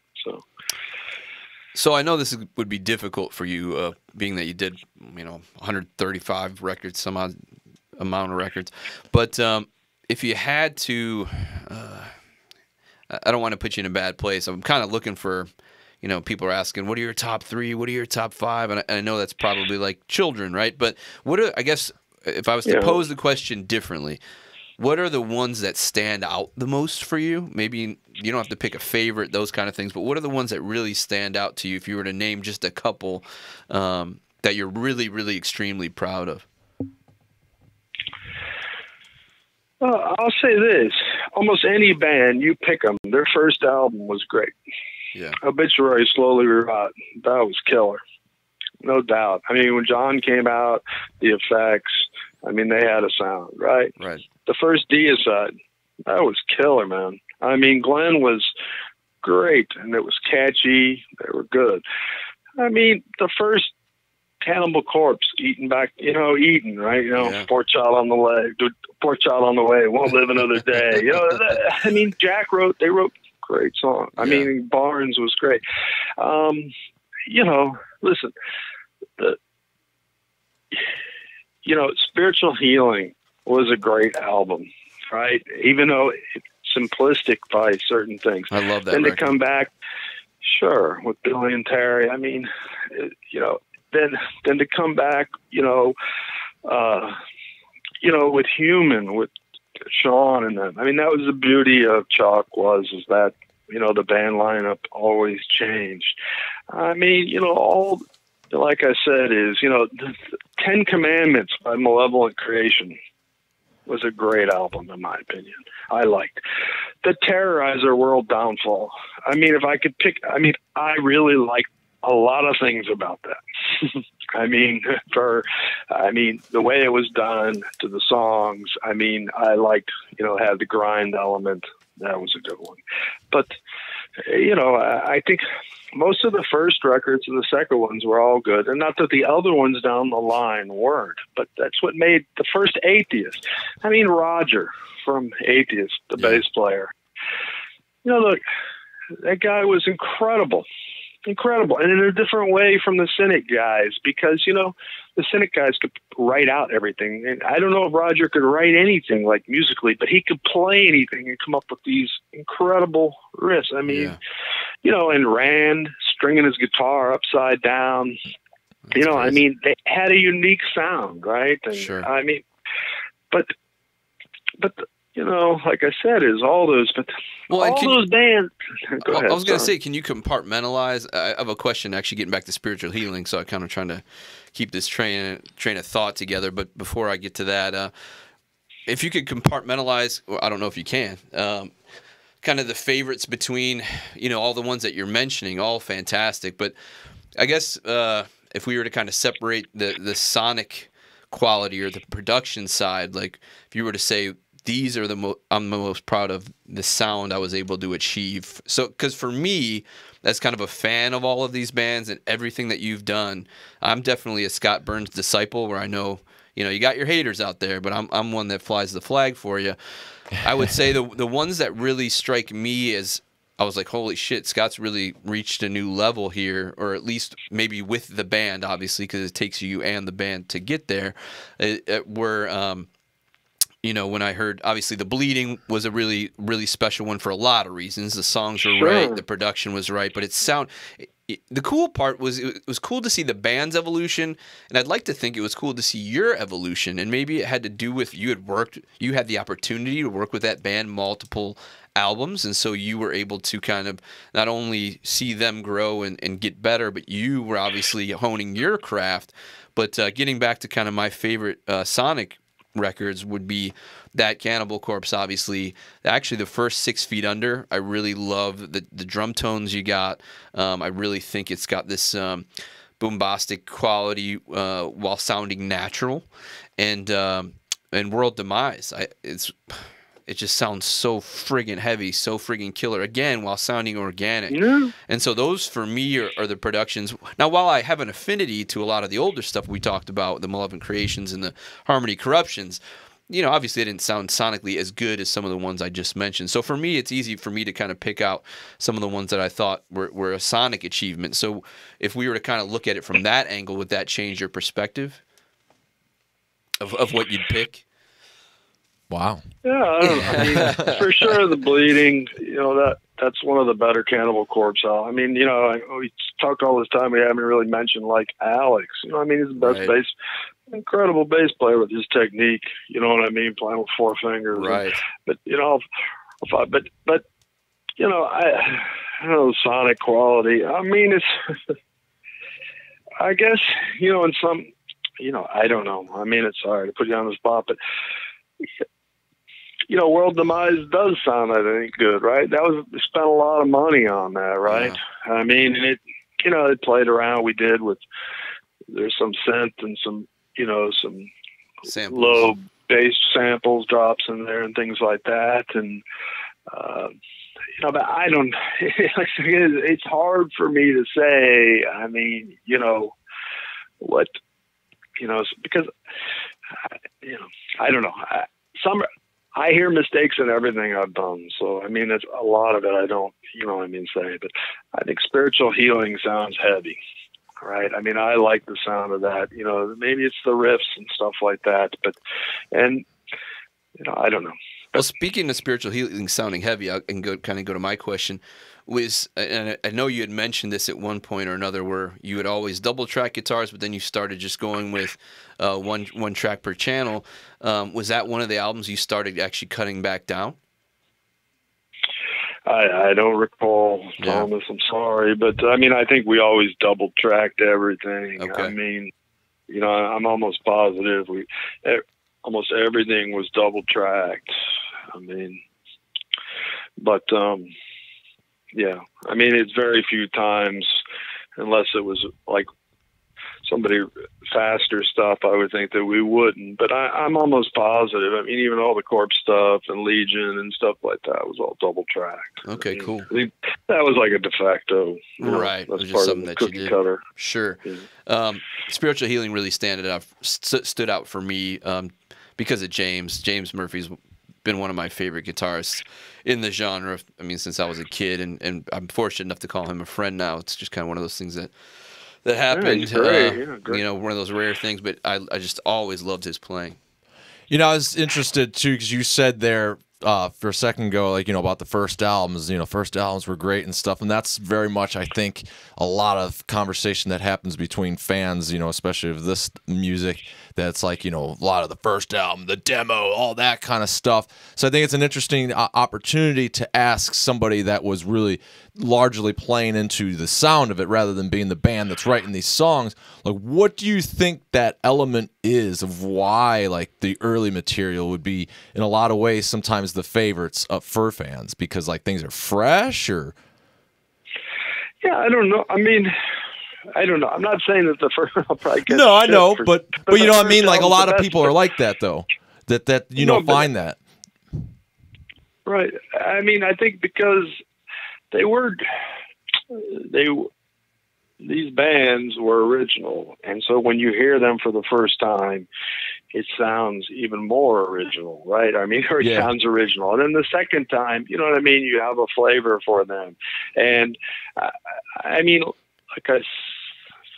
S3: So I know this would be difficult for you, being that you did, 135 records, some odd amount of records, but if you had to. I don't want to put you in a bad place. I'm kind of looking for, people are asking, what are your top 3? What are your top 5? And I know that's probably like children, right? But I guess if I was to pose the question differently, what are the ones that stand out the most for you? Maybe you don't have to pick a favorite, those kind of things, but what are the ones that really stand out to you if you were to name just a couple that you're really, really extremely proud of?
S2: I'll say this. Almost any band, you pick them, their first album was great.
S3: Yeah.
S2: Obituary, Slowly Rot, that was killer. No doubt. I mean, when John came out, the Effects, I mean, they had a sound, right?
S3: Right.
S2: The first Deicide, that was killer, man. I mean, Glen was great, and it was catchy. They were good. I mean, the first Cannibal Corpse, eating, right? Poor child on the leg, poor child on the way, won't live another day. I mean, they wrote great songs. I mean, Barnes was great. Listen, Spiritual Healing was a great album, right? Even though it's simplistic by certain things.
S3: I love that.
S2: Then
S3: record.
S2: To come back, sure, with Billy and Terry, I mean, then to come back, with Human, with Sean and them. I mean, that was the beauty of Chalk, is that you know, the band lineup always changed. I mean, you know, all, like I said, is, you know, the 10 Commandments by Malevolent Creation was a great album, in my opinion. I liked the Terrorizer World Downfall. I mean, if I could pick, I mean, I really liked a lot of things about that. I mean, the way it was done, to the songs. I mean, I liked, you know, had the grind element. That was a good one. But, you know, I think most of the first records and the second ones were all good. And not that the other ones down the line weren't, but that's what made the first Atheist. I mean, Roger from Atheist, the bass player. You know, look, that guy was incredible. Incredible. And in a different way from the Cynic guys, because, you know, the Cynic guys could write out everything. And I don't know if Roger could write anything like musically, but he could play anything and come up with these incredible riffs. I mean, you know, and Rand stringing his guitar upside down. That's you know, crazy. I mean, they had a unique sound, right? And,
S3: sure.
S2: I mean, but you know, like I said, is all those, but
S3: well,
S2: all those bands. Go ahead,
S3: I was going to say, can you compartmentalize? I have a question, actually, getting back to spiritual healing, so I'm kind of trying to keep this train of thought together. But before I get to that, if you could compartmentalize, or I don't know if you can, kind of the favorites between, you know, all the ones that you're mentioning, all fantastic. But I guess if we were to kind of separate the sonic quality or the production side, like if you were to say, these are I'm the most proud of the sound I was able to achieve. So, because for me, as kind of a fan of all of these bands and everything that you've done, I'm definitely a Scott Burns disciple, where I know, you know, you got your haters out there, but I'm one that flies the flag for you. I would say the ones that really strike me as, I was like, holy shit, Scott's really reached a new level here, or at least maybe with the band, obviously, because it takes you and the band to get there, were you know, when I heard, obviously, The Bleeding was a really, really special one for a lot of reasons. The songs were right, the production was right, but the cool part was it was cool to see the band's evolution, and I'd like to think it was cool to see your evolution, and maybe it had to do with you had the opportunity to work with that band multiple albums, and so you were able to kind of not only see them grow and get better, but you were obviously honing your craft. But getting back to kind of my favorite Sonic records would be that Cannibal Corpse, obviously. Actually, the first 6 Feet Under, I really love the drum tones you got. I really think it's got this bombastic quality while sounding natural. And World Demise, it just sounds so friggin' heavy, so friggin' killer, again, while sounding organic.
S2: Yeah.
S3: And so those, for me, are the productions. Now, while I have an affinity to a lot of the older stuff we talked about, the Malevolent Creations and the Harmony Corruptions, you know, obviously it didn't sound sonically as good as some of the ones I just mentioned. So for me, it's easy for me to kind of pick out some of the ones that I thought were a sonic achievement. So if we were to kind of look at it from that angle, would that change your perspective of what you'd pick?
S1: Wow.
S2: Yeah, I don't know. I mean, for sure, The Bleeding, you know, that's one of the better Cannibal Corpse. I mean, you know, we talk all this time, we haven't really mentioned, like, Alex. You know, I mean, he's the best bass, incredible bass player with his technique. You know what I mean? Playing with 4 fingers.
S3: Right.
S2: But, you know, but you know, I don't know, sonic quality. I mean, it's, I guess, you know, in some, you know, I don't know. I mean, it's sorry to put you on the spot, but, you know, World Demise does sound, I think, good, right? We spent a lot of money on that, right? Yeah. I mean, and it, you know, it played around. We did there's some synth and some, you know, some samples, low bass samples, drops in there and things like that. And, you know, but I don't, it's hard for me to say, I mean, you know, what, you know, because, you know, I don't know. I hear mistakes in everything I've done. So, I mean, it's a lot of it I don't, you know what I mean, say. But I think Spiritual Healing sounds heavy, right? I mean, I like the sound of that. You know, maybe it's the riffs and stuff like that. But, and, you know, I don't know.
S3: Well, speaking of Spiritual Healing sounding heavy, I can go to my question. And I know you had mentioned this at one point or another, where you would always double track guitars, but then you started just going with one track per channel. Was that one of the albums you started actually cutting back down?
S2: I don't recall, Thomas. I'm sorry, but I mean, I think we always double tracked everything.
S3: Okay.
S2: I mean, you know, I'm almost positive almost everything was double tracked. I mean, but yeah, I mean, it's very few times, unless it was like somebody faster stuff, I would think that we wouldn't. But I'm almost positive. I mean, even all the Corpse stuff and Legion and stuff like that was all double tracked.
S3: Okay,
S2: I mean,
S3: cool.
S2: I think that was like a de facto,
S3: Right.
S2: That's
S3: It was just
S2: part
S3: something
S2: of the
S3: that you
S2: cookie
S3: did.
S2: cutter.
S3: Sure.
S2: Yeah.
S3: Spiritual healing really stood out for me because of James. James Murphy's been one of my favorite guitarists in the genre. I mean, since I was a kid, and I'm fortunate enough to call him a friend now. It's just kind of one of those things that happened.
S2: he's great. Great.
S3: You know, one of those rare things. But I just always loved his playing.
S1: You know, I was interested too because you said there for a second ago, like, you know, about the first albums. You know, first albums were great and stuff, and that's very much, I think, a lot of conversation that happens between fans. You know, especially of this music. That's like, you know, a lot of the first album, the demo, all that kind of stuff. So I think it's an interesting opportunity to ask somebody that was really largely playing into the sound of it rather than being the band that's writing these songs. Like, what do you think that element is of why, like, the early material would be, in a lot of ways, sometimes the favorites for fans? Because, like, things are fresh, or?
S2: Yeah, I don't know. I mean, I don't know. I'm not saying that the first. I'll probably get
S1: No, I know, but you know what I mean. Like, a lot of
S2: best,
S1: people are like that, though. That you know, find that.
S2: Right. I mean, I think because these bands were original, and so when you hear them for the first time, it sounds even more original, right? I mean, it sounds original, and then the second time, you know what I mean, you have a flavor for them, and I mean,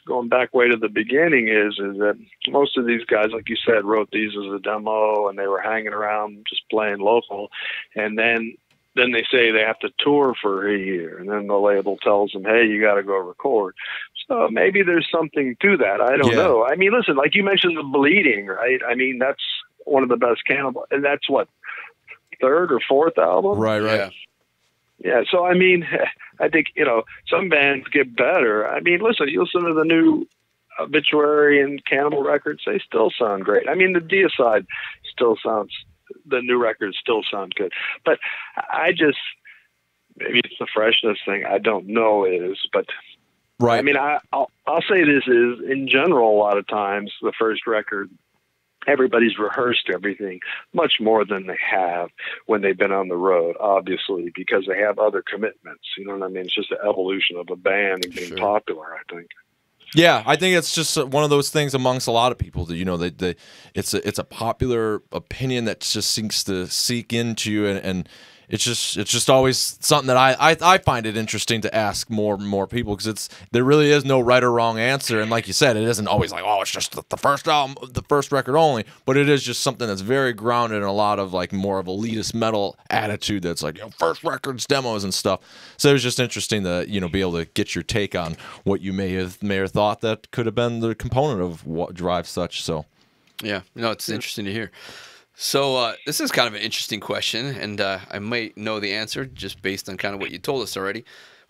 S2: going back way to the beginning is that most of these guys, like you said, wrote these as a demo, and they were hanging around just playing local, and then they say they have to tour for a year, and then the label tells them, hey, you got to go record. So maybe there's something to that. I don't know. I mean, listen, like you mentioned the Bleeding, right? I mean, that's one of the best Cannibal, and that's what, third or fourth album?
S1: Right.
S2: Yeah, so I mean, I think, you know, some bands get better. I mean, listen, you listen to the new Obituary and Cannibal records, they still sound great. I mean, the Deicide the new records still sound good. But maybe it's the freshness thing, I don't know but
S1: right.
S2: I mean, I'll say this is, in general, a lot of times, the first record, everybody's rehearsed everything much more than they have when they've been on the road, obviously, because they have other commitments. You know what I mean? It's just the evolution of a band and being popular, I think. Yeah,
S1: I think it's just one of those things amongst a lot of people that, you know, it's a popular opinion that just seems to seek into, and it's just always something that I find it interesting to ask more and more people, because there really is no right or wrong answer, and like you said, it isn't always like, oh, it's just the first album, the first record only, but it is just something that's very grounded in a lot of like more of elitist metal attitude that's like, you know, first records, demos and stuff. So it was just interesting to, you know, be able to get your take on what you may have thought that could have been the component of what drives such. So
S3: yeah, no, it's interesting to hear. So this is kind of an interesting question, and I might know the answer just based on kind of what you told us already.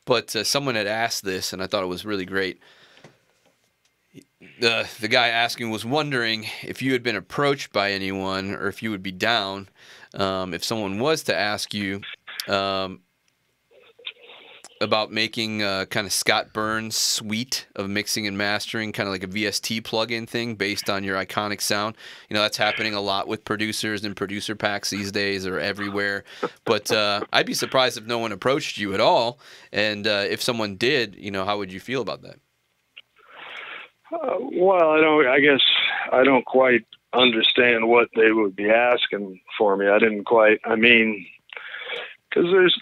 S3: But someone had asked this, and I thought it was really great. The guy asking was wondering if you had been approached by anyone, or if you would be down if someone was to ask you about making kind of Scott Burns' suite of mixing and mastering, kind of like a VST plug-in thing based on your iconic sound. You know, that's happening a lot with producers and producer packs these days, or everywhere. But I'd be surprised if no one approached you at all. And if someone did, you know, how would you feel about that?
S2: Well, I guess I don't quite understand what they would be asking for me. I mean, because there's,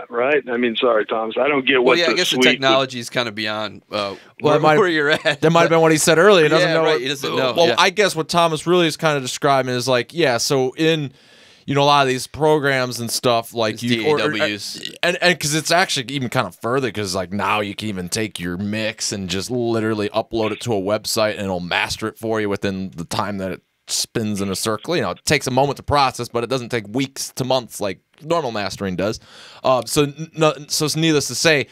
S2: right? I mean, sorry, Thomas. I don't get what.
S3: Well, yeah, I guess the technology is kind of beyond where you're at.
S1: That might have been what he said earlier. He doesn't know.
S3: Right. He doesn't know.
S1: Well, I guess what Thomas really is kind of describing is like, yeah. So in, you know, a lot of these programs and stuff, like
S3: DAWs,
S1: and because it's actually even kind of further, because like now you can even take your mix and just literally upload it to a website, and it'll master it for you within the time that spins in a circle. You know, it takes a moment to process, but it doesn't take weeks to months like normal mastering does. So it's needless to say,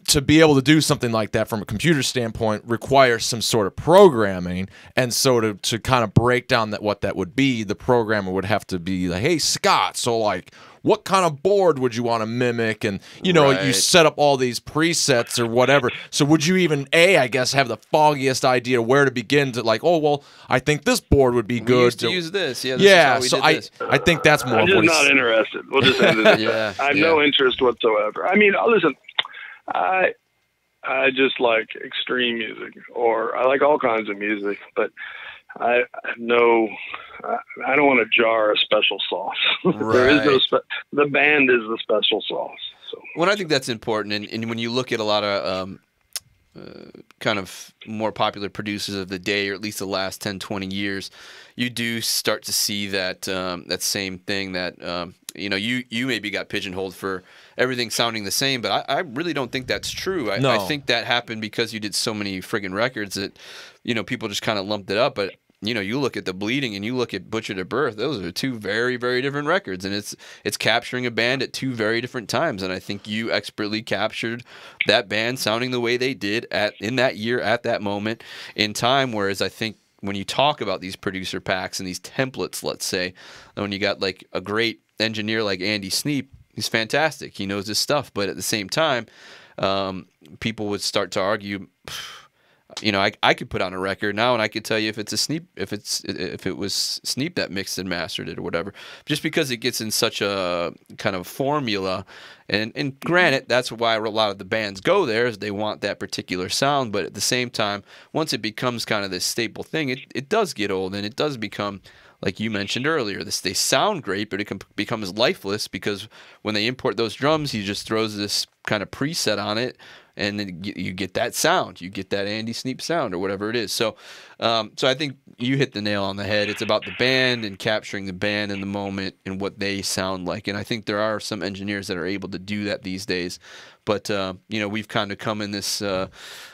S1: to be able to do something like that from a computer standpoint requires some sort of programming. And so to kind of break down what that would be, the programmer would have to be like, hey, Scott, so like, what kind of board would you want to mimic? And, you know, you set up all these presets or whatever. So would you even, I guess, have the foggiest idea where to begin to like, oh, well, I think this board would be good.
S3: We used to use this. Yeah, this
S1: so I think that's more
S2: I'm just not interested. We'll just end it. I have no interest whatsoever. I mean, listen, I just like extreme music, or I like all kinds of music, but I don't want to jar a special sauce. There is no the band is the special sauce. So.
S3: Well, I think that's important, and when you look at a lot of kind of more popular producers of the day, or at least the last 10, 20 years, you do start to see that that same thing that you know, you maybe got pigeonholed for everything sounding the same, but I really don't think that's true. I think that happened because you did so many friggin' records that, you know, people just kind of lumped it up. But, you know, you look at The Bleeding and you look at Butcher to Birth, those are two very, very different records. And it's capturing a band at two very different times. And I think you expertly captured that band sounding the way they did in that year, at that moment in time. Whereas I think when you talk about these producer packs and these templates, let's say, when you got like a great engineer like Andy Sneap, he's fantastic. He knows his stuff. But at the same time, people would start to argue, you know, I could put on a record now and I could tell you if it's a Sneap, if it was Sneap that mixed and mastered it or whatever, just because it gets in such a kind of formula. And granted, that's why a lot of the bands go there, is they want that particular sound. But at the same time, once it becomes kind of this staple thing, it does get old, and it does become, like you mentioned earlier, they sound great, but it becomes lifeless, because when they import those drums, he just throws this kind of preset on it, and then you get that sound. You get that Andy Sneap sound or whatever it is. So so I think you hit the nail on the head. It's about the band and capturing the band in the moment and what they sound like. And I think there are some engineers that are able to do that these days. But, you know, we've kind of come in this, I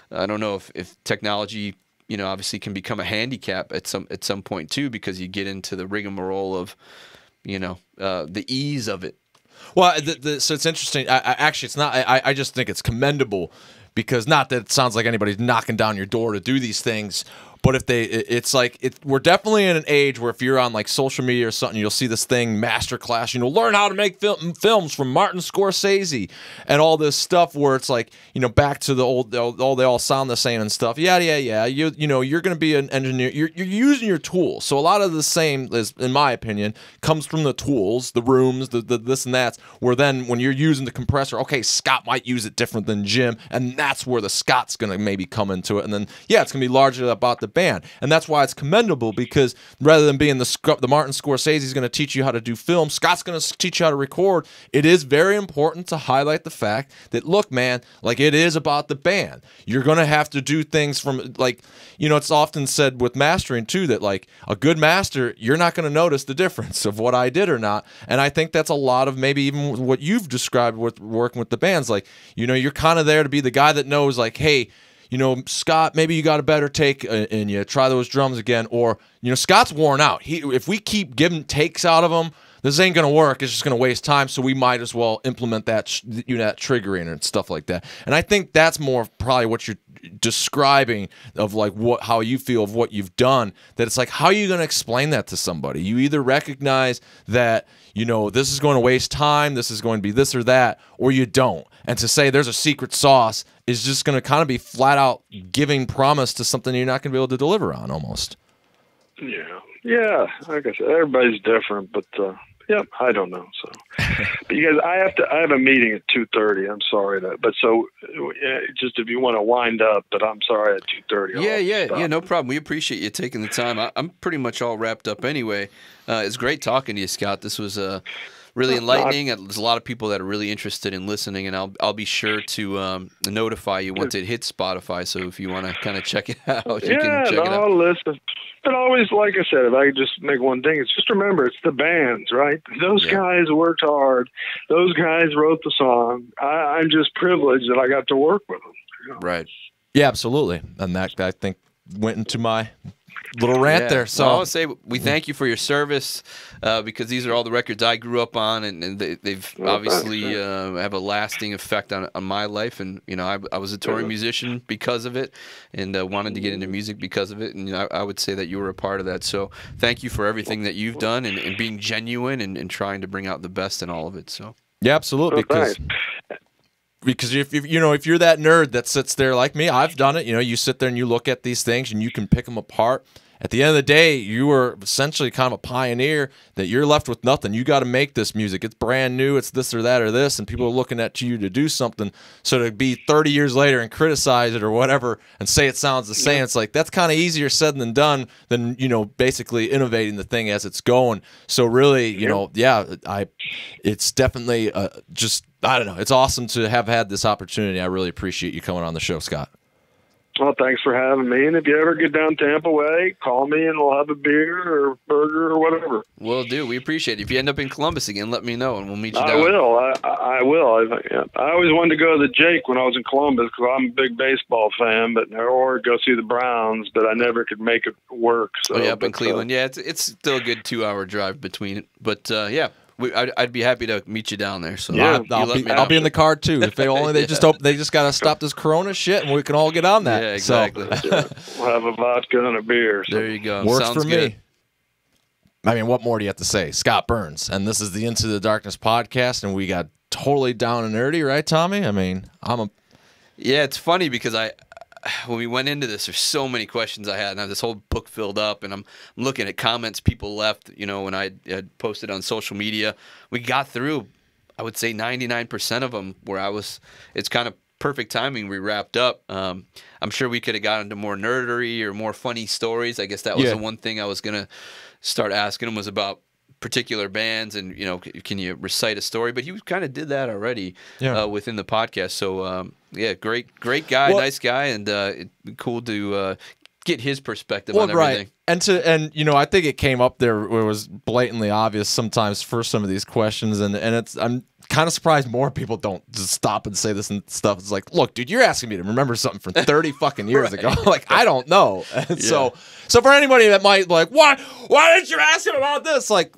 S3: don't know if technology, you know, obviously can become a handicap at some point too, because you get into the rigmarole of, you know, the ease of it.
S1: Well, so it's interesting. Actually, it's not. I just think it's commendable, because not that it sounds like anybody's knocking down your door to do these things, but if it's like we're definitely in an age where if you're on like social media or something, you'll see this thing, masterclass, you know, learn how to make films from Martin Scorsese and all this stuff, where it's like, you know, back to the old, they all sound the same and stuff. Yeah. You know, you're going to be an engineer. You're using your tools. So a lot of the same, in my opinion, comes from the tools, the rooms, the this and that. Where then when you're using the compressor, okay, Scott might use it different than Jim, and that's where the Scott's going to maybe come into it. And then it's going to be largely about the band, and that's why it's commendable, because rather than being the Martin Scorsese is going to teach you how to do film, Scott's going to teach you how to record. It is very important to highlight the fact that, look, man, like, it is about the band. You're going to have to do things from, like, you know, it's often said with mastering too that, like, a good master, you're not going to notice the difference of what I did or not. And I think that's a lot of maybe even what you've described with working with the bands. Like, you know, you're kind of there to be the guy that knows, like, hey, you know, Scott, maybe you got a better take in you. Try those drums again. Or, you know, Scott's worn out. If we keep giving takes out of him, this ain't going to work. It's just going to waste time. So we might as well implement that, that triggering and stuff like that. And I think that's more probably what you're describing of, like, how you feel of what you've done. That it's like, how are you going to explain that to somebody? You either recognize that, you know, this is going to waste time, this is going to be this or that, or you don't. And to say there's a secret sauce is just going to kind of be flat out giving promise to something you're not going to be able to deliver on, almost.
S2: Yeah. Like I said, everybody's different, but I don't know. So, but you guys, I have a meeting at 2:30. I'm sorry but so just if you want to wind up, but I'm sorry at 2:30.
S3: Yeah, no problem. We appreciate you taking the time. I'm pretty much all wrapped up anyway. It's great talking to you, Scott. This was really enlightening. There's a lot of people that are really interested in listening, and I'll be sure to notify you once it hits Spotify. So if you want to kind of check it out, you can check it out.
S2: I'll listen. But always, like I said, if I could just make one thing, it's just remember, it's the bands, right? Those guys worked hard. Those guys wrote the song. I'm just privileged that I got to work with them. You know?
S3: Right.
S1: Yeah, absolutely. And that, I think, went into my little rant there. So
S3: well, I would say we thank you for your service because these are all the records I grew up on, and they've obviously have a lasting effect on my life. And you know, I was a touring musician because of it, and wanted to get into music because of it. And you know, I would say that you were a part of that. So thank you for everything that you've done and being genuine and trying to bring out the best in all of it. So
S1: yeah, absolutely. Because if you know, if you're that nerd that sits there like me, I've done it. You know, you sit there and you look at these things and you can pick them apart. At the end of the day, you were essentially kind of a pioneer that you're left with nothing. You got to make this music. It's brand new. It's this or that or this, and people are looking at you to do something. So to be 30 years later and criticize it or whatever and say it sounds the same, it's like that's kind of easier said than done than, you know, basically innovating the thing as it's going. So really, you know, it's definitely just, I don't know. It's awesome to have had this opportunity. I really appreciate you coming on the show, Scott.
S2: Well, thanks for having me. And if you ever get down Tampa way, call me and we'll have a beer or burger or whatever.
S3: Will do. We appreciate it. If you end up in Columbus again, let me know and we'll meet you down.
S2: I will. I will. I always wanted to go to the Jake when I was in Columbus because I'm a big baseball fan, or go see the Browns, but I never could make it work. So,
S3: up in Cleveland. Yeah, it's still a good 2-hour drive between it. But, yeah. I'd be happy to meet you down there. So
S1: yeah, I'll be in the car too. If they just got to stop this Corona shit, and we can all get on that.
S3: Yeah, exactly.
S2: So. We'll have a vodka and a beer. So.
S3: There you go.
S1: Works
S3: Sounds
S1: for
S3: good.
S1: me. I mean, what more do you have to say? Scott Burns, and this is the Into the Darkness podcast, and we got totally down and nerdy, right, Tommy? I mean,
S3: yeah, it's funny because when we went into this, there's so many questions I had, and I have this whole book filled up, and I'm looking at comments people left, you know, when I had posted on social media. We got through, I would say 99% of them where it's kind of perfect timing. We wrapped up. I'm sure we could have gotten into more nerdery or more funny stories. I guess that was the one thing I was going to start asking them was about particular bands and, you know, can you recite a story? But he kind of did that already within the podcast. So, yeah, great guy, nice guy, and cool to get his perspective on everything.
S1: Right. And you know, I think it came up there where it was blatantly obvious sometimes for some of these questions, and I'm kind of surprised more people don't just stop and say this and stuff. It's like, look, dude, you're asking me to remember something from 30 fucking years ago. Like, I don't know. And so for anybody that might like, why didn't you ask him about this? Like,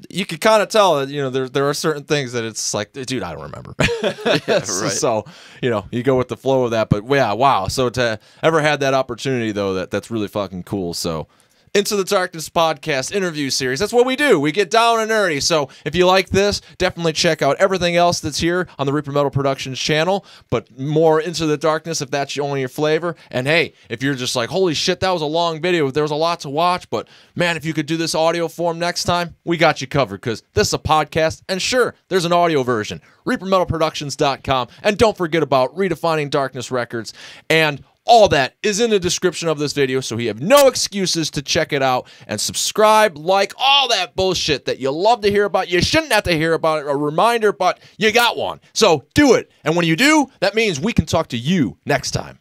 S1: you could kind of tell that, you know, there are certain things that it's like, dude, I don't remember.
S3: Right.
S1: So, you know, you go with the flow of that. But yeah, wow. So to ever had that opportunity, though, that's really fucking cool. So Into the Darkness podcast interview series. That's what we do. We get down and nerdy. So if you like this, definitely check out everything else that's here on the Reaper Metal Productions channel, but more Into the Darkness if that's only your flavor. And hey, if you're just like, holy shit, that was a long video, there was a lot to watch, but man, if you could do this audio form next time, we got you covered because this is a podcast, and sure, there's an audio version. ReaperMetalProductions.com. And don't forget about Redefining Darkness Records, and all that is in the description of this video, so you have no excuses to check it out and subscribe, like, all that bullshit that you love to hear about. You shouldn't have to hear about it, a reminder, but you got one. So do it. And when you do, that means we can talk to you next time.